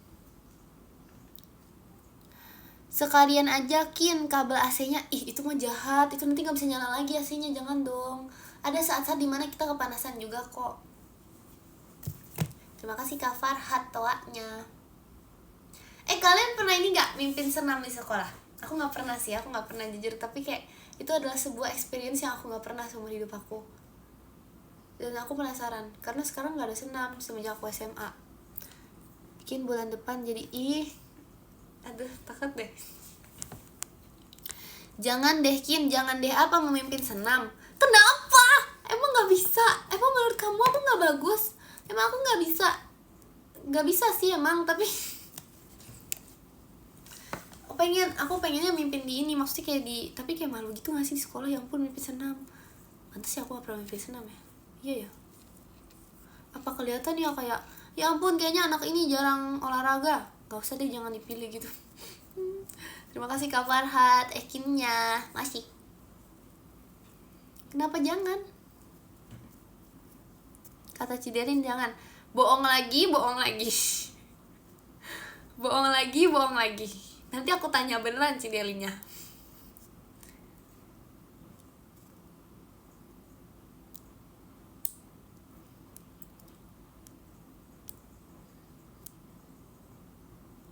Sekalian ajakin kabel AC-nya. Itu mah jahat, itu nanti gak bisa nyala lagi AC-nya, jangan dong. Ada saat-saat dimana kita kepanasan juga kok. Terima kasih Kak Farhat toanya. Kalian pernah ini gak mimpin senam di sekolah? Aku gak pernah sih, aku gak pernah jujur. Tapi kayak itu adalah sebuah experience yang aku gak pernah seumur hidup aku. Dan aku penasaran, karena sekarang gak ada senam semenjak aku SMA. Bikin bulan depan jadi aduh, takut deh. Jangan deh Kin, jangan deh. Apa memimpin senam? Kenapa? Emang gak bisa? Emang menurut kamu aku gak bagus? Emang aku gak bisa? Gak bisa sih emang, tapi aku pengennya mimpin di ini, maksudnya kayak tapi kayak malu gitu gak sih di sekolah, ya ampun mimpin senam. Pantes sih aku gak pernah mimpin senam ya. Iya ya. kelihatan ya kayak ya ampun kayaknya anak ini jarang olahraga, gak usah deh, jangan dipilih gitu. Terima kasih Kak Farhat ekinnya masih. Kenapa jangan? Kata Ciderin jangan. Bohong lagi bohong lagi. Bohong lagi bohong lagi. Nanti aku tanya beneran Ciderinnya.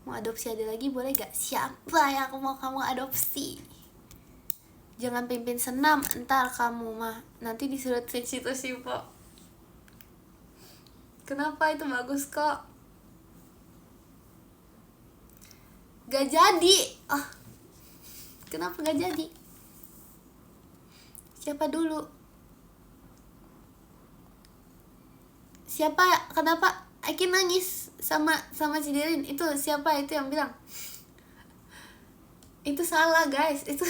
Mau adopsi ada lagi boleh gak? Siapa yang aku mau kamu adopsi? Jangan pimpin senam, entar kamu mah nanti disuruh Twitch itu sih po. Kenapa itu bagus kok? Gak jadi. Oh, kenapa gak jadi? Siapa dulu? Siapa? Kenapa Aki nangis sama Ciderin? Itu siapa itu yang bilang? Itu salah guys. Itu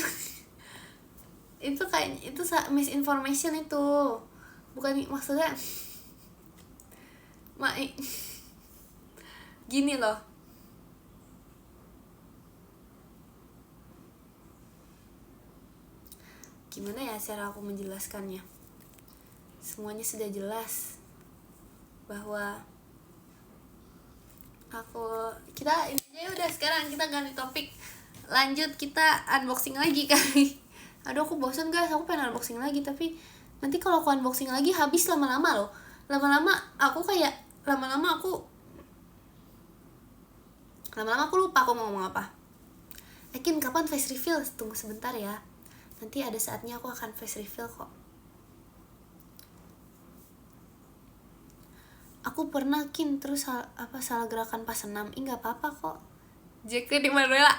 kayak itu misinformation itu. Bukan maksudnya. Gini loh. Gimana ya cara aku menjelaskannya? Semuanya sudah jelas bahwa kita ini aja udah, sekarang kita ganti topik, lanjut kita unboxing lagi kali. Aduh aku bosan guys, aku pengen unboxing lagi, tapi nanti kalau aku unboxing lagi habis lama-lama loh. Lama-lama aku lupa aku mau ngomong apa. Yakin kapan face reveal? Tunggu sebentar ya, nanti ada saatnya aku akan face reveal kok. Aku pernah terus salah gerakan pas senam. Nggak apa-apa kok. Jacqueline di Manuela.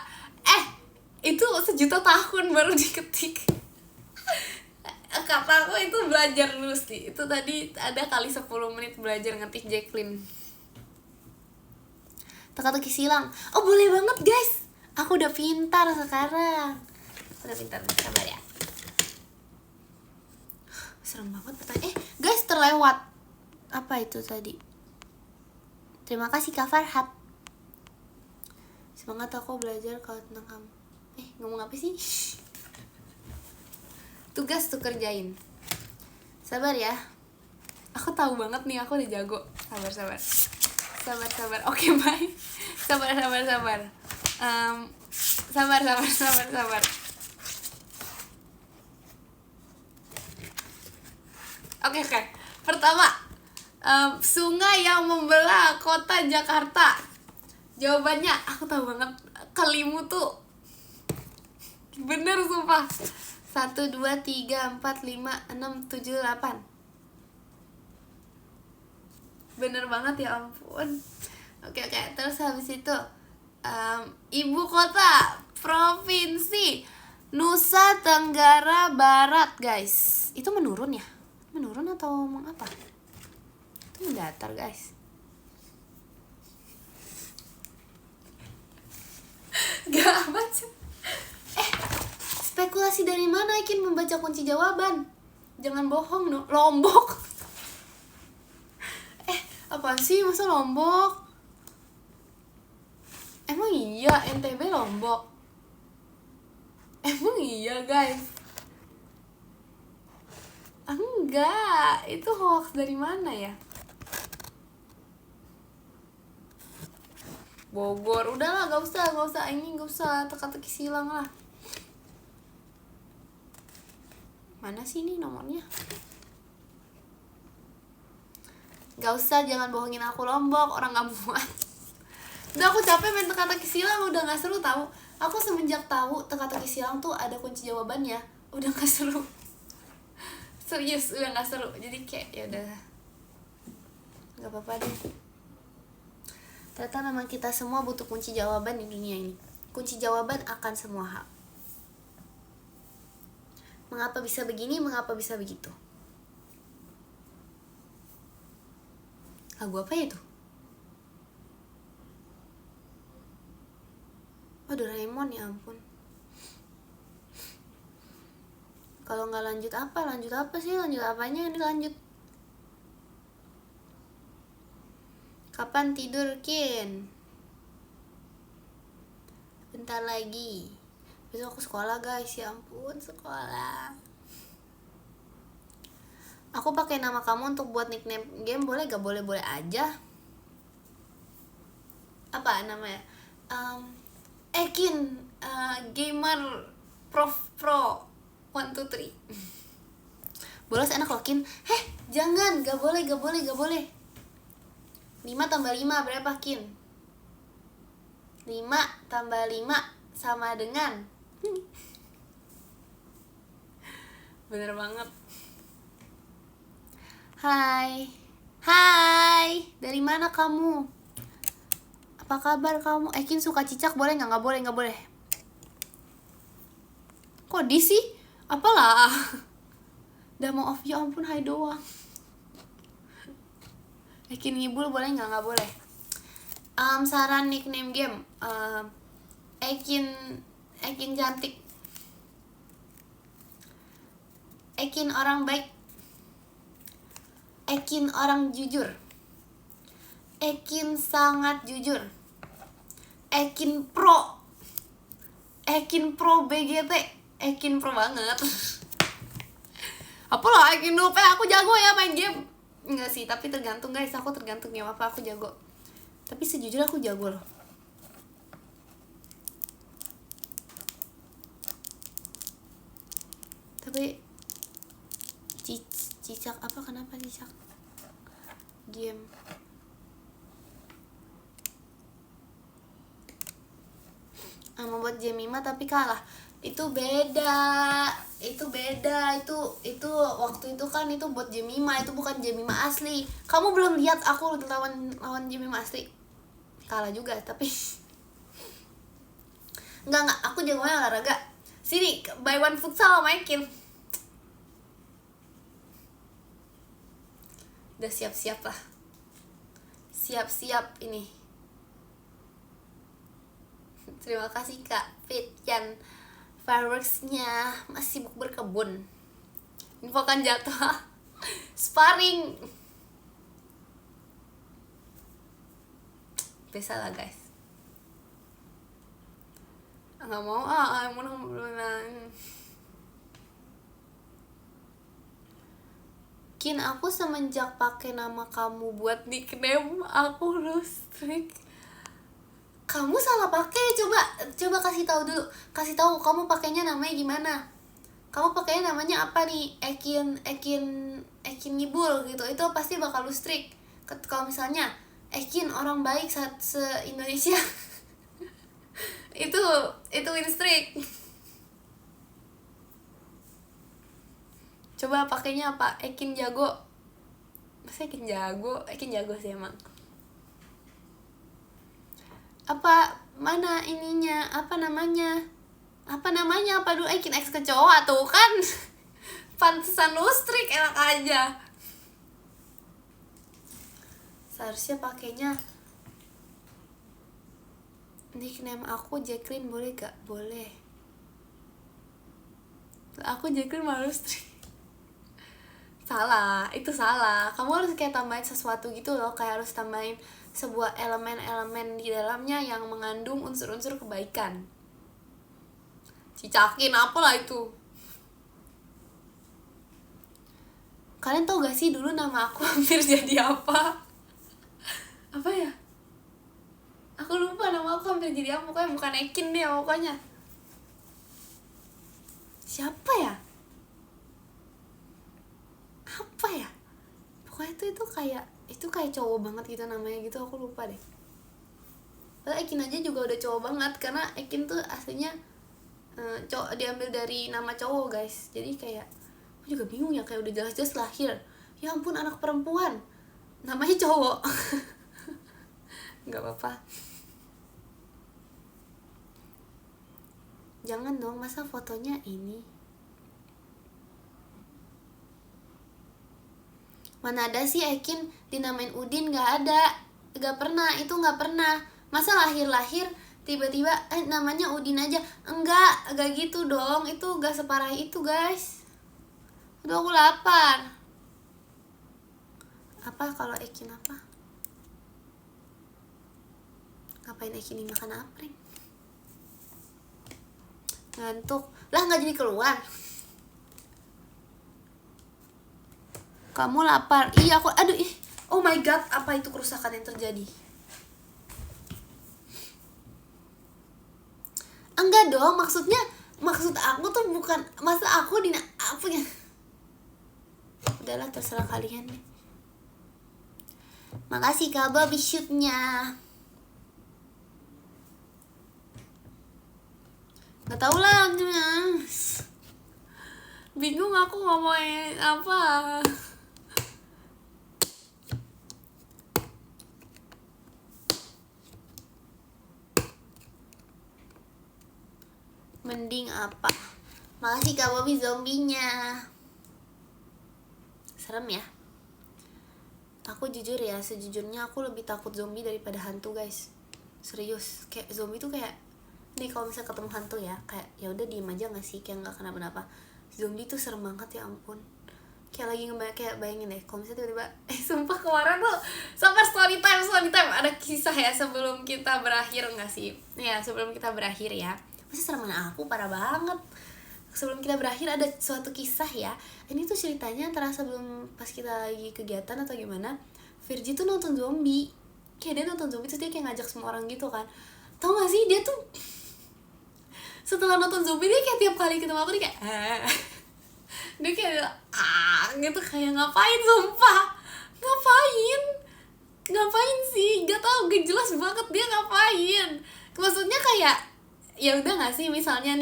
Itu 1 juta tahun baru diketik. Kata aku itu belajar dulu sih. Itu tadi ada kali 10 menit belajar ngetik Jacqueline. Teka-teki silang. Oh boleh banget guys. Aku udah pintar sekarang. Udah pintar, sabar ya. Serem banget pertanyaan. Guys terlewat. Apa itu tadi? Terima kasih Kak Farhat. Semangat aku belajar kalau tentang kamu. Ngomong apa sih? Tugas tuh kerjain. Sabar ya. Aku tahu banget nih, aku udah jago. Sabar. Oke, bye. Sabar. Sabar. Oke. Pertama, sungai yang membelah kota Jakarta. Jawabannya aku tahu banget. Kalimu tuh bener sumpah. 1, 2, 3, 4, 5, 6, 7, 8. Bener banget ya ampun. Oke. Terus habis itu ibu kota provinsi Nusa Tenggara Barat guys. Itu menurun ya? Menurun atau apa? Itu mendatar guys. Gak baca. Spekulasi dari mana Ikin membaca kunci jawaban? Jangan bohong no. Lombok. Apaan sih, masa Lombok? Emang iya NTB Lombok? Emang iya guys? Enggak, itu hoax dari mana ya? Bogor, udahlah gak usah ini, gak usah teka-teki silang lah. Mana sih ini nomornya? Gak usah, jangan bohongin aku Lombok, orang gak muat. Udah aku capek main teka-teki silang, udah gak seru tahu. Aku semenjak tahu teka-teki silang tuh ada kunci jawabannya, udah gak seru. Serius, udah gak seru. Jadi kayak ya udah, gak apa-apa deh. Ternyata memang kita semua butuh kunci jawaban di dunia ini. Kunci jawaban akan semua hal. Mengapa bisa begini, mengapa bisa begitu. Lagu apa ya itu? Oh Doraemon, ya ampun. Kalau nggak lanjut apa sih? Lanjut apanya ini lanjut? Kapan tidur, Kin? Bentar lagi. Besok aku sekolah, guys. Ya ampun, sekolah. Aku pakai nama kamu untuk buat nickname game, boleh gak? Boleh aja. Apa namanya? Ekin gamer pro 1 2 3. Bolos enak loh, Kin. Jangan, gak boleh. 5 tambah 5 berapa, Kin? 5 tambah 5 sama dengan bener banget. Hai, dari mana kamu? Apa kabar kamu? Kin suka cicak, boleh nggak? Nggak boleh. Kok di sih? Apalah? Udah mau off, ya ampun, hai doang. Kin ngibul, boleh nggak? Nggak boleh. Saran nickname game. Ekin cantik. Ekin orang baik. Ekin orang jujur. Ekin sangat jujur. Ekin pro BGT. Ekin pro banget. Apalah Ekin lupa, aku jago ya main game. Enggak sih, tapi tergantung guys, aku tergantung game apa aku jago. Tapi sejujurnya aku jago loh. Tapi cicak apa, kenapa cicak? Game. Membuat Jemima tapi kalah. Itu beda. Itu waktu itu kan itu buat Jemima, itu bukan Jemima asli. Kamu belum lihat aku lawan Jemima asli. Kalah juga, tapi enggak, aku jagonya olahraga. Sini, by one futsal sama Ekin. Udah siap-siap lah. Siap-siap ini. Terima kasih Kak Fityan. Fireworksnya masih sibuk berkebun. Infokan jatuh. Sparring. Bisa lah guys. Nggak mau mudah-mudahan. Kin, aku semenjak pakai nama kamu buat nickname, aku lose streak. Kamu salah pakai, coba kasih tahu dulu. Kasih tahu kamu pakainya namanya gimana. Kamu pakainya namanya apa nih? Ekin ngibul gitu. Itu pasti bakal lose streak. Kalau misalnya Ekin orang baik se-Indonesia. itu win streak. Coba pakainya apa? Ekin jago. Masa Ekin jago? Ekin jago sih emang. Apa mana ininya? Apa namanya? Apa dulu? Ekin X kecoa tuh kan. Pantesan lustrik, enak aja. Seharusnya pakainya nickname aku Jacqueline, boleh gak? Boleh. Aku Jacqueline malu lustrik. Salah, itu salah. Kamu harus kayak tambahin sesuatu gitu loh, kayak harus tambahin sebuah elemen-elemen di dalamnya yang mengandung unsur-unsur kebaikan. Cicakin apalah itu. Kalian tau gak sih dulu nama aku hampir jadi apa? Apa ya? Aku lupa nama aku hampir jadi apa, pokoknya bukan Ekin deh pokoknya. Siapa ya? Apa ya? Pokoknya itu kayak cowok banget gitu namanya gitu, aku lupa deh. Padahal Ekin aja juga udah cowok banget, karena Ekin tuh aslinya diambil dari nama cowok guys. Jadi kayak aku juga bingung ya, kayak udah jelas-jelas lahir, ya ampun anak perempuan namanya cowok. Nggak apa-apa. Jangan dong, masa fotonya ini. Mana ada sih Ekin dinamain Udin, gak ada. Gak pernah. Masa lahir-lahir tiba-tiba namanya Udin aja. Enggak gitu dong. Itu gak separah itu guys. Aduh aku lapar. Apa kalau Ekin apa? Ngapain ini makan apa, Reng? Ngantuk lah, nggak jadi keluar. Kamu lapar? Iya aku, aduh ih, oh my god, apa itu kerusakan yang terjadi? Enggak dong, maksud aku tuh bukan, masa aku apa ya? Udahlah, terserah kalian deh. Makasih Kak Baby shootnya. Gak tau lah, bingung aku ngomongin apa. Mending apa? Makasih Kak Bobby zombinya. Serem ya. Aku jujur ya, sejujurnya aku lebih takut zombie daripada hantu guys. Serius, kayak zombie tuh kayak nih kalau misalnya ketemu hantu ya, kayak ya udah diem aja nggak sih, kayak nggak kenapa-napa. Zombie tuh serem banget ya ampun. Kayak lagi kayak bayangin deh, kalau misalnya tiba-tiba sumpah kemarin tuh sampai story time ada kisah ya sebelum kita berakhir nggak sih? Ya sebelum kita berakhir ya. Masih sereman aku parah banget. Sebelum kita berakhir ada suatu kisah ya. Ini tuh ceritanya antara sebelum pas kita lagi kegiatan atau gimana. Virgi tuh nonton zombie. Kayak dia nonton zombie terus dia kayak ngajak semua orang gitu kan. Tahu gak sih dia tuh setelah nonton zombie dia kayak tiap kali ketemu aku dia kayak dia kayak gitu, kayak ngapain sumpah. Ngapain sih? Gak tau, gak jelas banget dia ngapain. Maksudnya kayak ya udah nggak sih, misalnya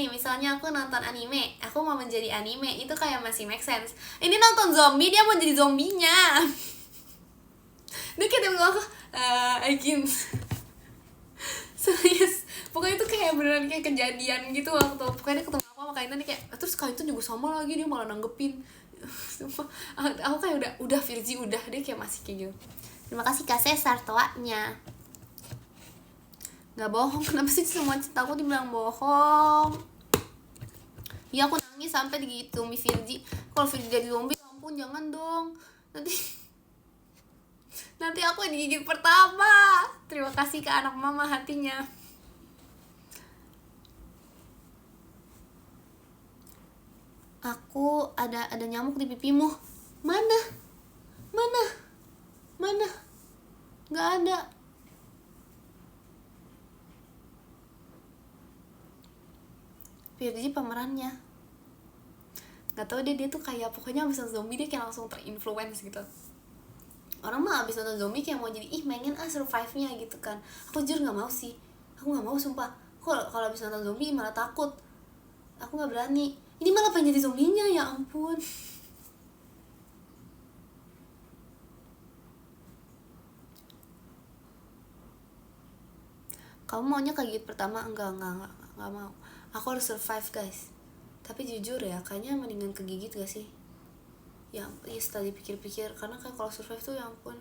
aku nonton anime, aku mau menjadi anime, itu kayak masih make sense. Ini nonton zombie dia mau jadi zombinya. Dia kayak bilang aku serius, pokoknya itu kayak beneran kayak kejadian gitu waktu pokoknya dia ketemu aku sama Kainan kayak terus Kainan juga sama lagi, dia malah nanggepin. Sumpah, aku kayak udah Virgi udah, dia kayak masih kayak gitu. Terima kasih Kak Cesar toanya. Gak bohong, kenapa sih semua cinta aku dibilang bohong? Ya aku nangis sampai gitu Mi Virgi. Kalau Virgi jadi zombie, ampun jangan dong. Nanti aku yang digigit pertama. Terima kasih ke anak mama hatinya. Aku ada nyamuk di pipimu. Mana? Gak ada. Virgi pemerannya nggak tahu dia tuh kayak pokoknya abis nonton zombie dia kayak langsung terinfluence gitu. Orang mah abis nonton zombie kayak mau jadi pengen survive-nya gitu kan. Aku jujur nggak mau sih, aku nggak mau sumpah. Kalau abis nonton zombie malah takut, aku nggak berani. Ini malah pengen jadi zombinya, ya ampun. Kamu maunya kegigit pertama? Enggak mau. Aku harus survive guys. Tapi jujur ya, kayaknya mendingan kegigit gak sih? Ya setelah dipikir-pikir, karena kayak kalau survive tuh ya ampun,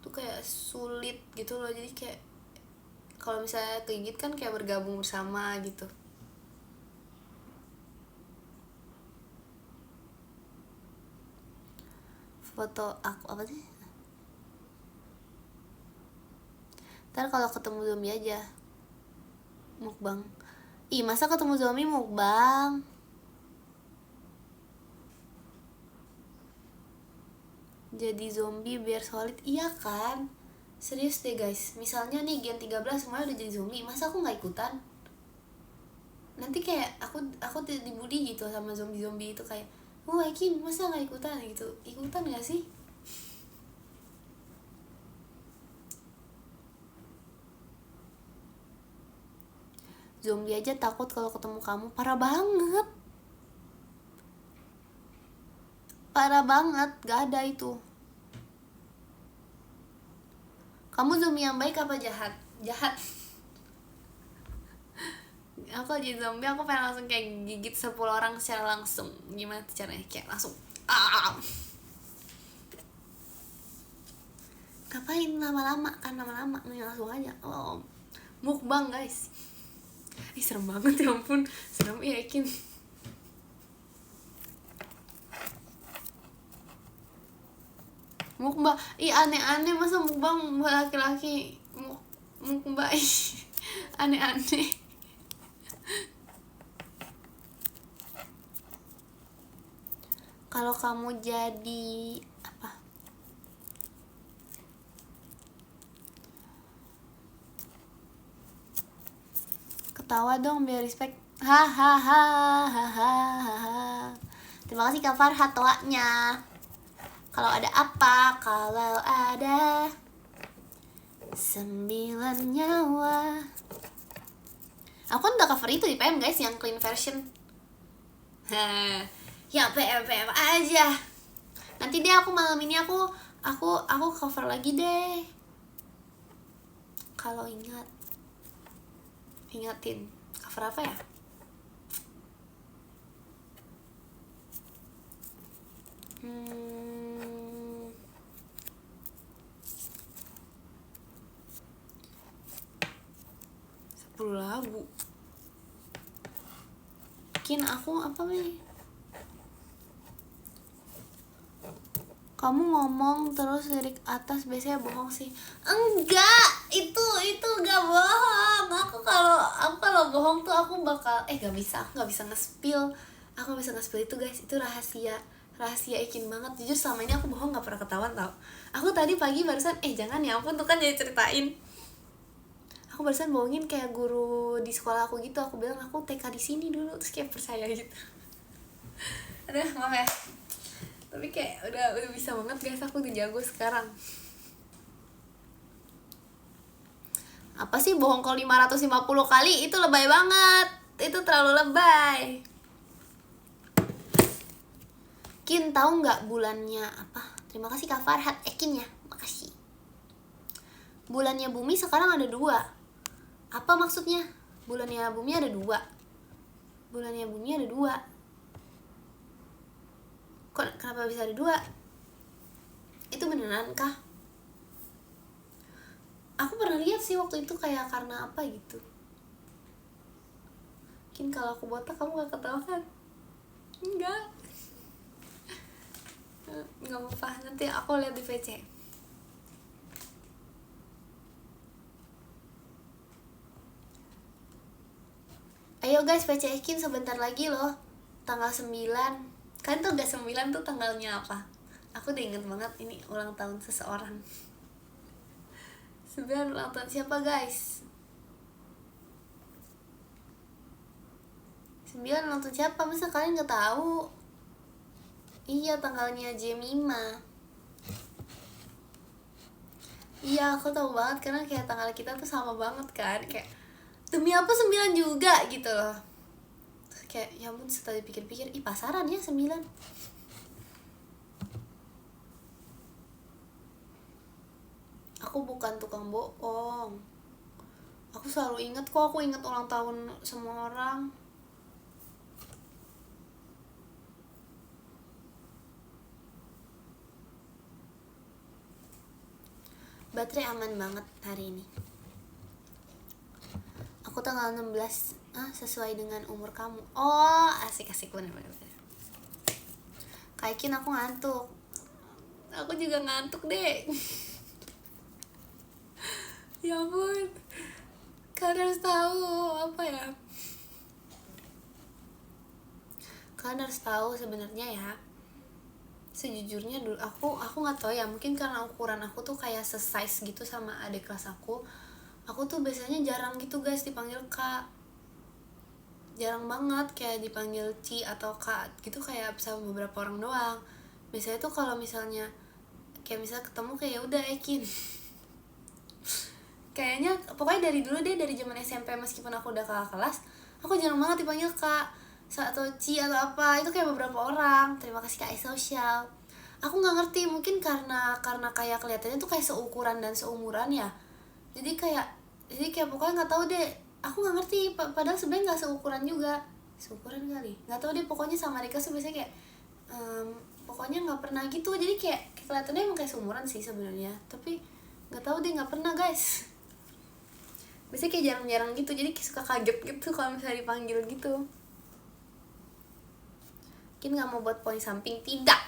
tuh kayak sulit gitu loh. Jadi kayak kalau misalnya kegigit kan kayak bergabung bersama gitu. Foto aku apa sih? Ntar kalau ketemu zombie aja mukbang. Ih, masa ketemu zombie mukbang? Jadi zombie biar solid, iya kan? Serius deh guys, misalnya nih Gen 13 semuanya udah jadi zombie, masa aku gak ikutan? Nanti kayak aku dibully gitu sama zombie itu kayak, Aikin masa gak ikutan gitu? Ikutan gak sih? Zombie aja takut kalau ketemu kamu, parah banget, gak ada itu. Kamu zombie yang baik apa jahat? Aku jadi zombie, aku pengen langsung kayak gigit 10 orang secara langsung. Gimana caranya? Kayak langsung ngapain lama-lama kan, lama-lama langsung aja. Mukbang guys. Serem banget ya ampun, serem ya Ikin. Mukbang, aneh-aneh masa mukbang laki-laki Mbak aneh-aneh. Kalau kamu jadi apa? Ketawa dong biar respect. Hahaha. Terima kasih Kak Farhat toanya. Kalau ada apa? Kalau ada 9 nyawa. Aku kan udah cover itu di PM guys, yang clean version. Ya PM aja. Nanti deh aku malam ini aku cover lagi deh. Kalau ingatin cover apa ya? Lagu bikin aku apa nih? Kamu ngomong terus lirik atas biasanya bohong sih. Enggak, itu enggak bohong. Aku kalau bohong tuh aku bakal aku nggak bisa nge-spill. Aku nggak bisa nge-spill itu guys, itu rahasia Ikin banget. Jujur selama ini aku bohong nggak pernah ketahuan tau. Aku tadi pagi barusan jangan ya ampun tuh kan jadi ceritain. Aku barusan bohongin kayak guru di sekolah aku gitu. Aku bilang aku TK di sini dulu, terus kayak percaya gitu. Aduh maaf ya, tapi kayak udah bisa banget guys, aku udah jago sekarang. Apa sih bohong kalau 550 kali? Itu lebay banget, itu terlalu lebay. Kin tahu nggak bulannya apa? Terima kasih Kak Farhat Ekin ya, makasih. Bulannya bumi sekarang ada 2. Apa maksudnya? Bulannya bumi ada 2. Bulannya bumi ada 2. Kok kenapa bisa ada 2? Itu beneran kah? Aku pernah lihat sih waktu itu kayak karena apa gitu. Mungkin kalau aku botak kamu gak ketahuan. Enggak apa-apa, nanti aku lihat di VC. Ayo guys, VC Ekin sebentar lagi loh. Tanggal 9. Kan tuh gak 9 tuh tanggalnya apa? Aku udah inget banget ini ulang tahun seseorang. 9 ulang tahun siapa guys? 9 ulang tahun siapa? Masa kalian gak tahu? Iya, tanggalnya Jemima. Iya, aku tahu banget karena kayak tanggal kita tuh sama banget kan. Kayak demi apa 9 juga gitu loh. Terus kayak ya ampun, setelah dipikir-pikir, pasaran ya 9. Aku bukan tukang bohong. Aku selalu ingat kok, aku ingat ulang tahun semua orang. Baterai aman banget hari ini. Aku tanggal 16 sesuai dengan umur kamu. Oh, asik bener. Kaikin aku ngantuk. Aku juga ngantuk deh. Ya ampun, kalian harus tahu apa ya? Kalian harus tahu sebenarnya ya. Sejujurnya dulu aku nggak tahu ya, mungkin karena ukuran aku tuh kayak se-size gitu sama adik kelas aku. Aku tuh biasanya jarang gitu guys dipanggil Kak. Jarang banget kayak dipanggil Ci atau Kak gitu, kayak sama beberapa orang doang. Biasanya tuh kalau misalnya kayak misal ketemu kayak udah Ekin. Kayaknya pokoknya dari dulu deh, dari zaman SMP meskipun aku udah kakak kelas, aku jarang banget dipanggil Kak atau Ci atau apa. Itu kayak beberapa orang. Terima kasih Kak Sosial. Aku nggak ngerti, mungkin karena kayak kelihatannya tuh kayak seukuran dan seumuran ya. Jadi kayak pokoknya nggak tahu deh. Aku nggak ngerti. Padahal sebenarnya nggak seukuran juga. Seukuran kali. Nggak tahu deh. Pokoknya sama Rika sih biasanya kayak pokoknya nggak pernah gitu. Jadi kayak kelihatannya emang kayak seumuran sih sebenarnya. Tapi nggak tahu deh, nggak pernah guys. Biasanya kayak jarang-jarang gitu. Jadi suka kaget gitu kalau misalnya dipanggil gitu. Mungkin nggak mau buat poin samping, tidak.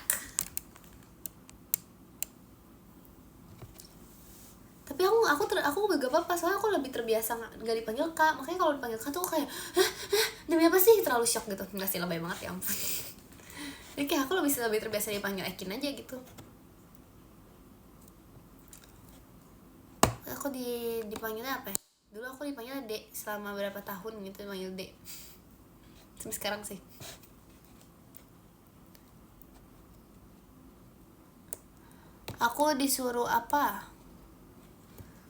Tapi aku gak apa-apa, soalnya aku lebih terbiasa gak dipanggil kak. Makanya kalau dipanggil kak tuh aku kayak hah, demi apa sih, terlalu shock gitu. Nggak sih, lebay banget, ya ampun. Jadi kayak aku lebih terbiasa dipanggil Ekin aja gitu. Aku dipanggilnya apa ya, dulu aku dipanggilnya Dek selama berapa tahun gitu, dipanggil Dek sampai sekarang sih. Aku disuruh apa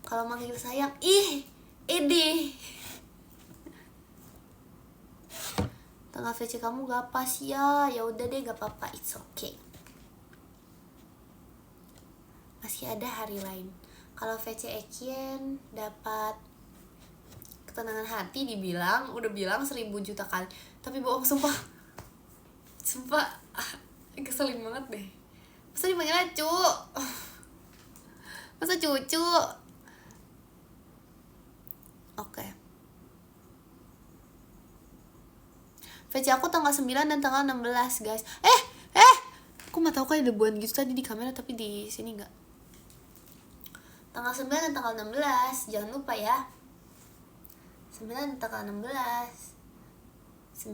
kalau manggil sayang? Ede. Tanggal VC kamu gak pas ya. Ya udah deh, gak apa-apa, it's okay. Masih ada hari lain. Kalau VC Ekin dapat ketenangan hati, udah bilang 1000 juta kali, tapi bohong, sumpah keselin banget deh. Masa dipanggilnya cu, masa cucu. Oke. VC aku tanggal 9 dan tanggal 16 guys. Aku gak tau kayak debuan gitu tadi di kamera, tapi di sini enggak. Tanggal 9 dan tanggal 16, jangan lupa ya. 9 dan tanggal 16,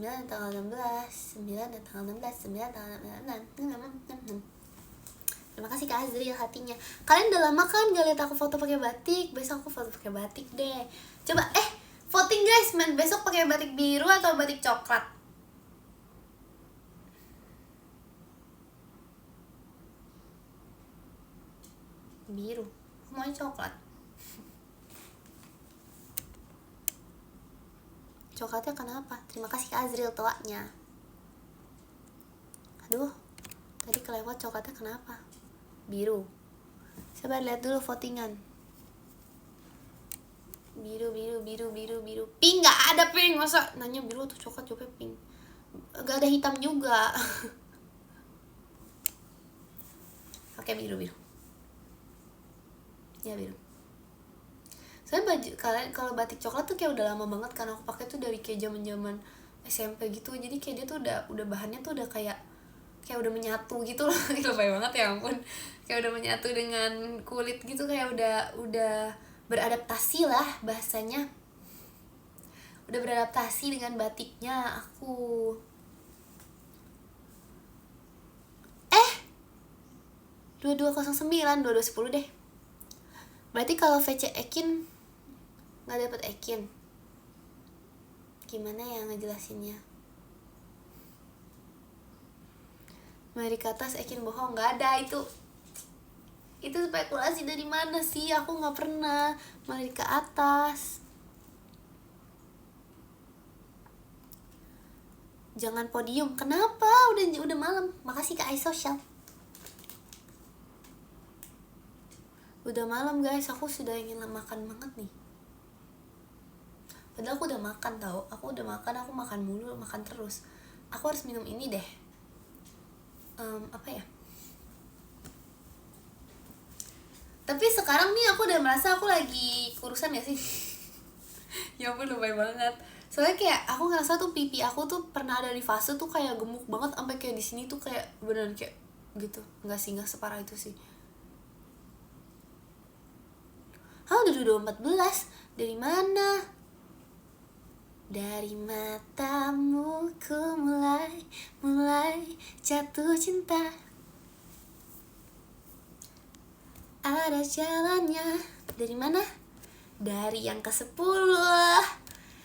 9 dan tanggal 16, 9 dan tanggal 16, 9 dan tanggal 16. Terima kasih Kak Azril hatinya. Kalian udah lama kan gak lihat aku foto pakai batik? Besok aku foto pakai batik deh. Coba voting guys, main besok pakai batik biru atau batik coklat? Biru. Aku maunya coklat. Coklatnya kenapa? Terima kasih Kak Azril toanya. Aduh, tadi kelewat coklatnya kenapa? Biru. Coba lihat dulu votingan. Biru. Pink gak ada pink, masa nanya biru atau coklat, coba pink. Gak ada hitam juga. Oke, biru. Ya biru. Soalnya baju kalian kalau batik coklat tuh kayak udah lama banget kan aku pakai tuh, dari kayak zaman SMP gitu. Jadi kayak dia tuh udah bahannya tuh udah kayak udah menyatu gitu loh. Lebay banget, ya ampun. Kayak udah menyatu dengan kulit gitu, kayak udah beradaptasi lah bahasanya. Udah beradaptasi dengan batiknya aku. 2209, 2210 deh. Berarti kalau VC Ekin nggak dapet Ekin, gimana ya ngejelasinnya? Mari ke atas Ekin bohong, nggak ada itu spekulasi dari mana sih? Aku nggak pernah mari ke atas. Jangan podium, kenapa? Udah malam. Makasih Kak iSocial. Udah malam guys, aku sudah ingin makan banget nih. Padahal aku udah makan tau. Aku makan mulu, makan terus. Aku harus minum ini deh. Apa ya? Tapi sekarang nih aku udah merasa aku lagi kurusan ya sih. Ya ampun, lebay banget. Soalnya kayak aku ngerasa tuh pipi aku tuh pernah ada di fase tuh kayak gemuk banget, sampai kayak di sini tuh kayak beneran kayak gitu. Enggak separah itu sih. Udah 2014. Dari mana? Dari matamu ku mulai jatuh cinta. Ada jalannya. Dari mana? Dari yang ke-10.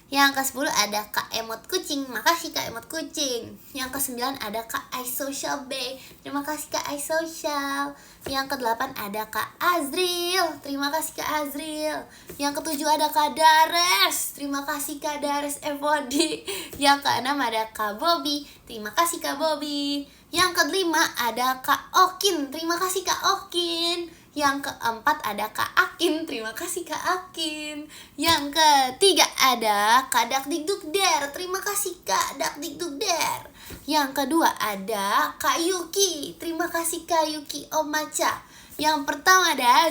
Yang ke-10 ada Kak Emot Kucing. Makasih Kak Emot Kucing. Yang ke-9 ada Kak iSocial B. Terima kasih Kak iSocial. Yang ke-8 ada Kak Azril. Terima kasih Kak Azril. Yang ke-7 ada Kak Dares. Terima kasih Kak Dares FOD. Yang ke-6 ada Kak Bobby. Terima kasih Kak Bobby. Yang ke-5 ada Kak Okin. Terima kasih Kak Okin. Yang ke-4 ada Kak Akin. Terima kasih Kak Akin. Yang ke-3 ada Kak Dakdikdukder. Terima kasih Kak Dakdikdukder. Yang kedua ada Kak Yuki. Terima kasih Kak Yuki Omaca. Yang pertama ada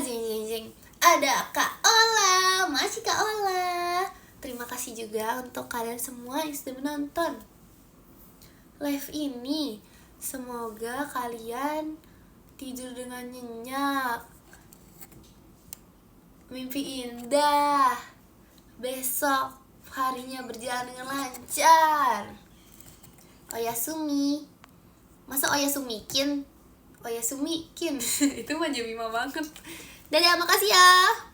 ada Kak Ola. Masih Kak Ola. Terima kasih juga untuk kalian semua yang sudah menonton live ini. Semoga kalian tidur dengan nyenyak. mimpi indah, besok harinya berjalan dengan lancar. Oyasumi. Masa Oyasumikin? Oyasumikin. Itu mah Jemima banget. Dadah, makasih ya.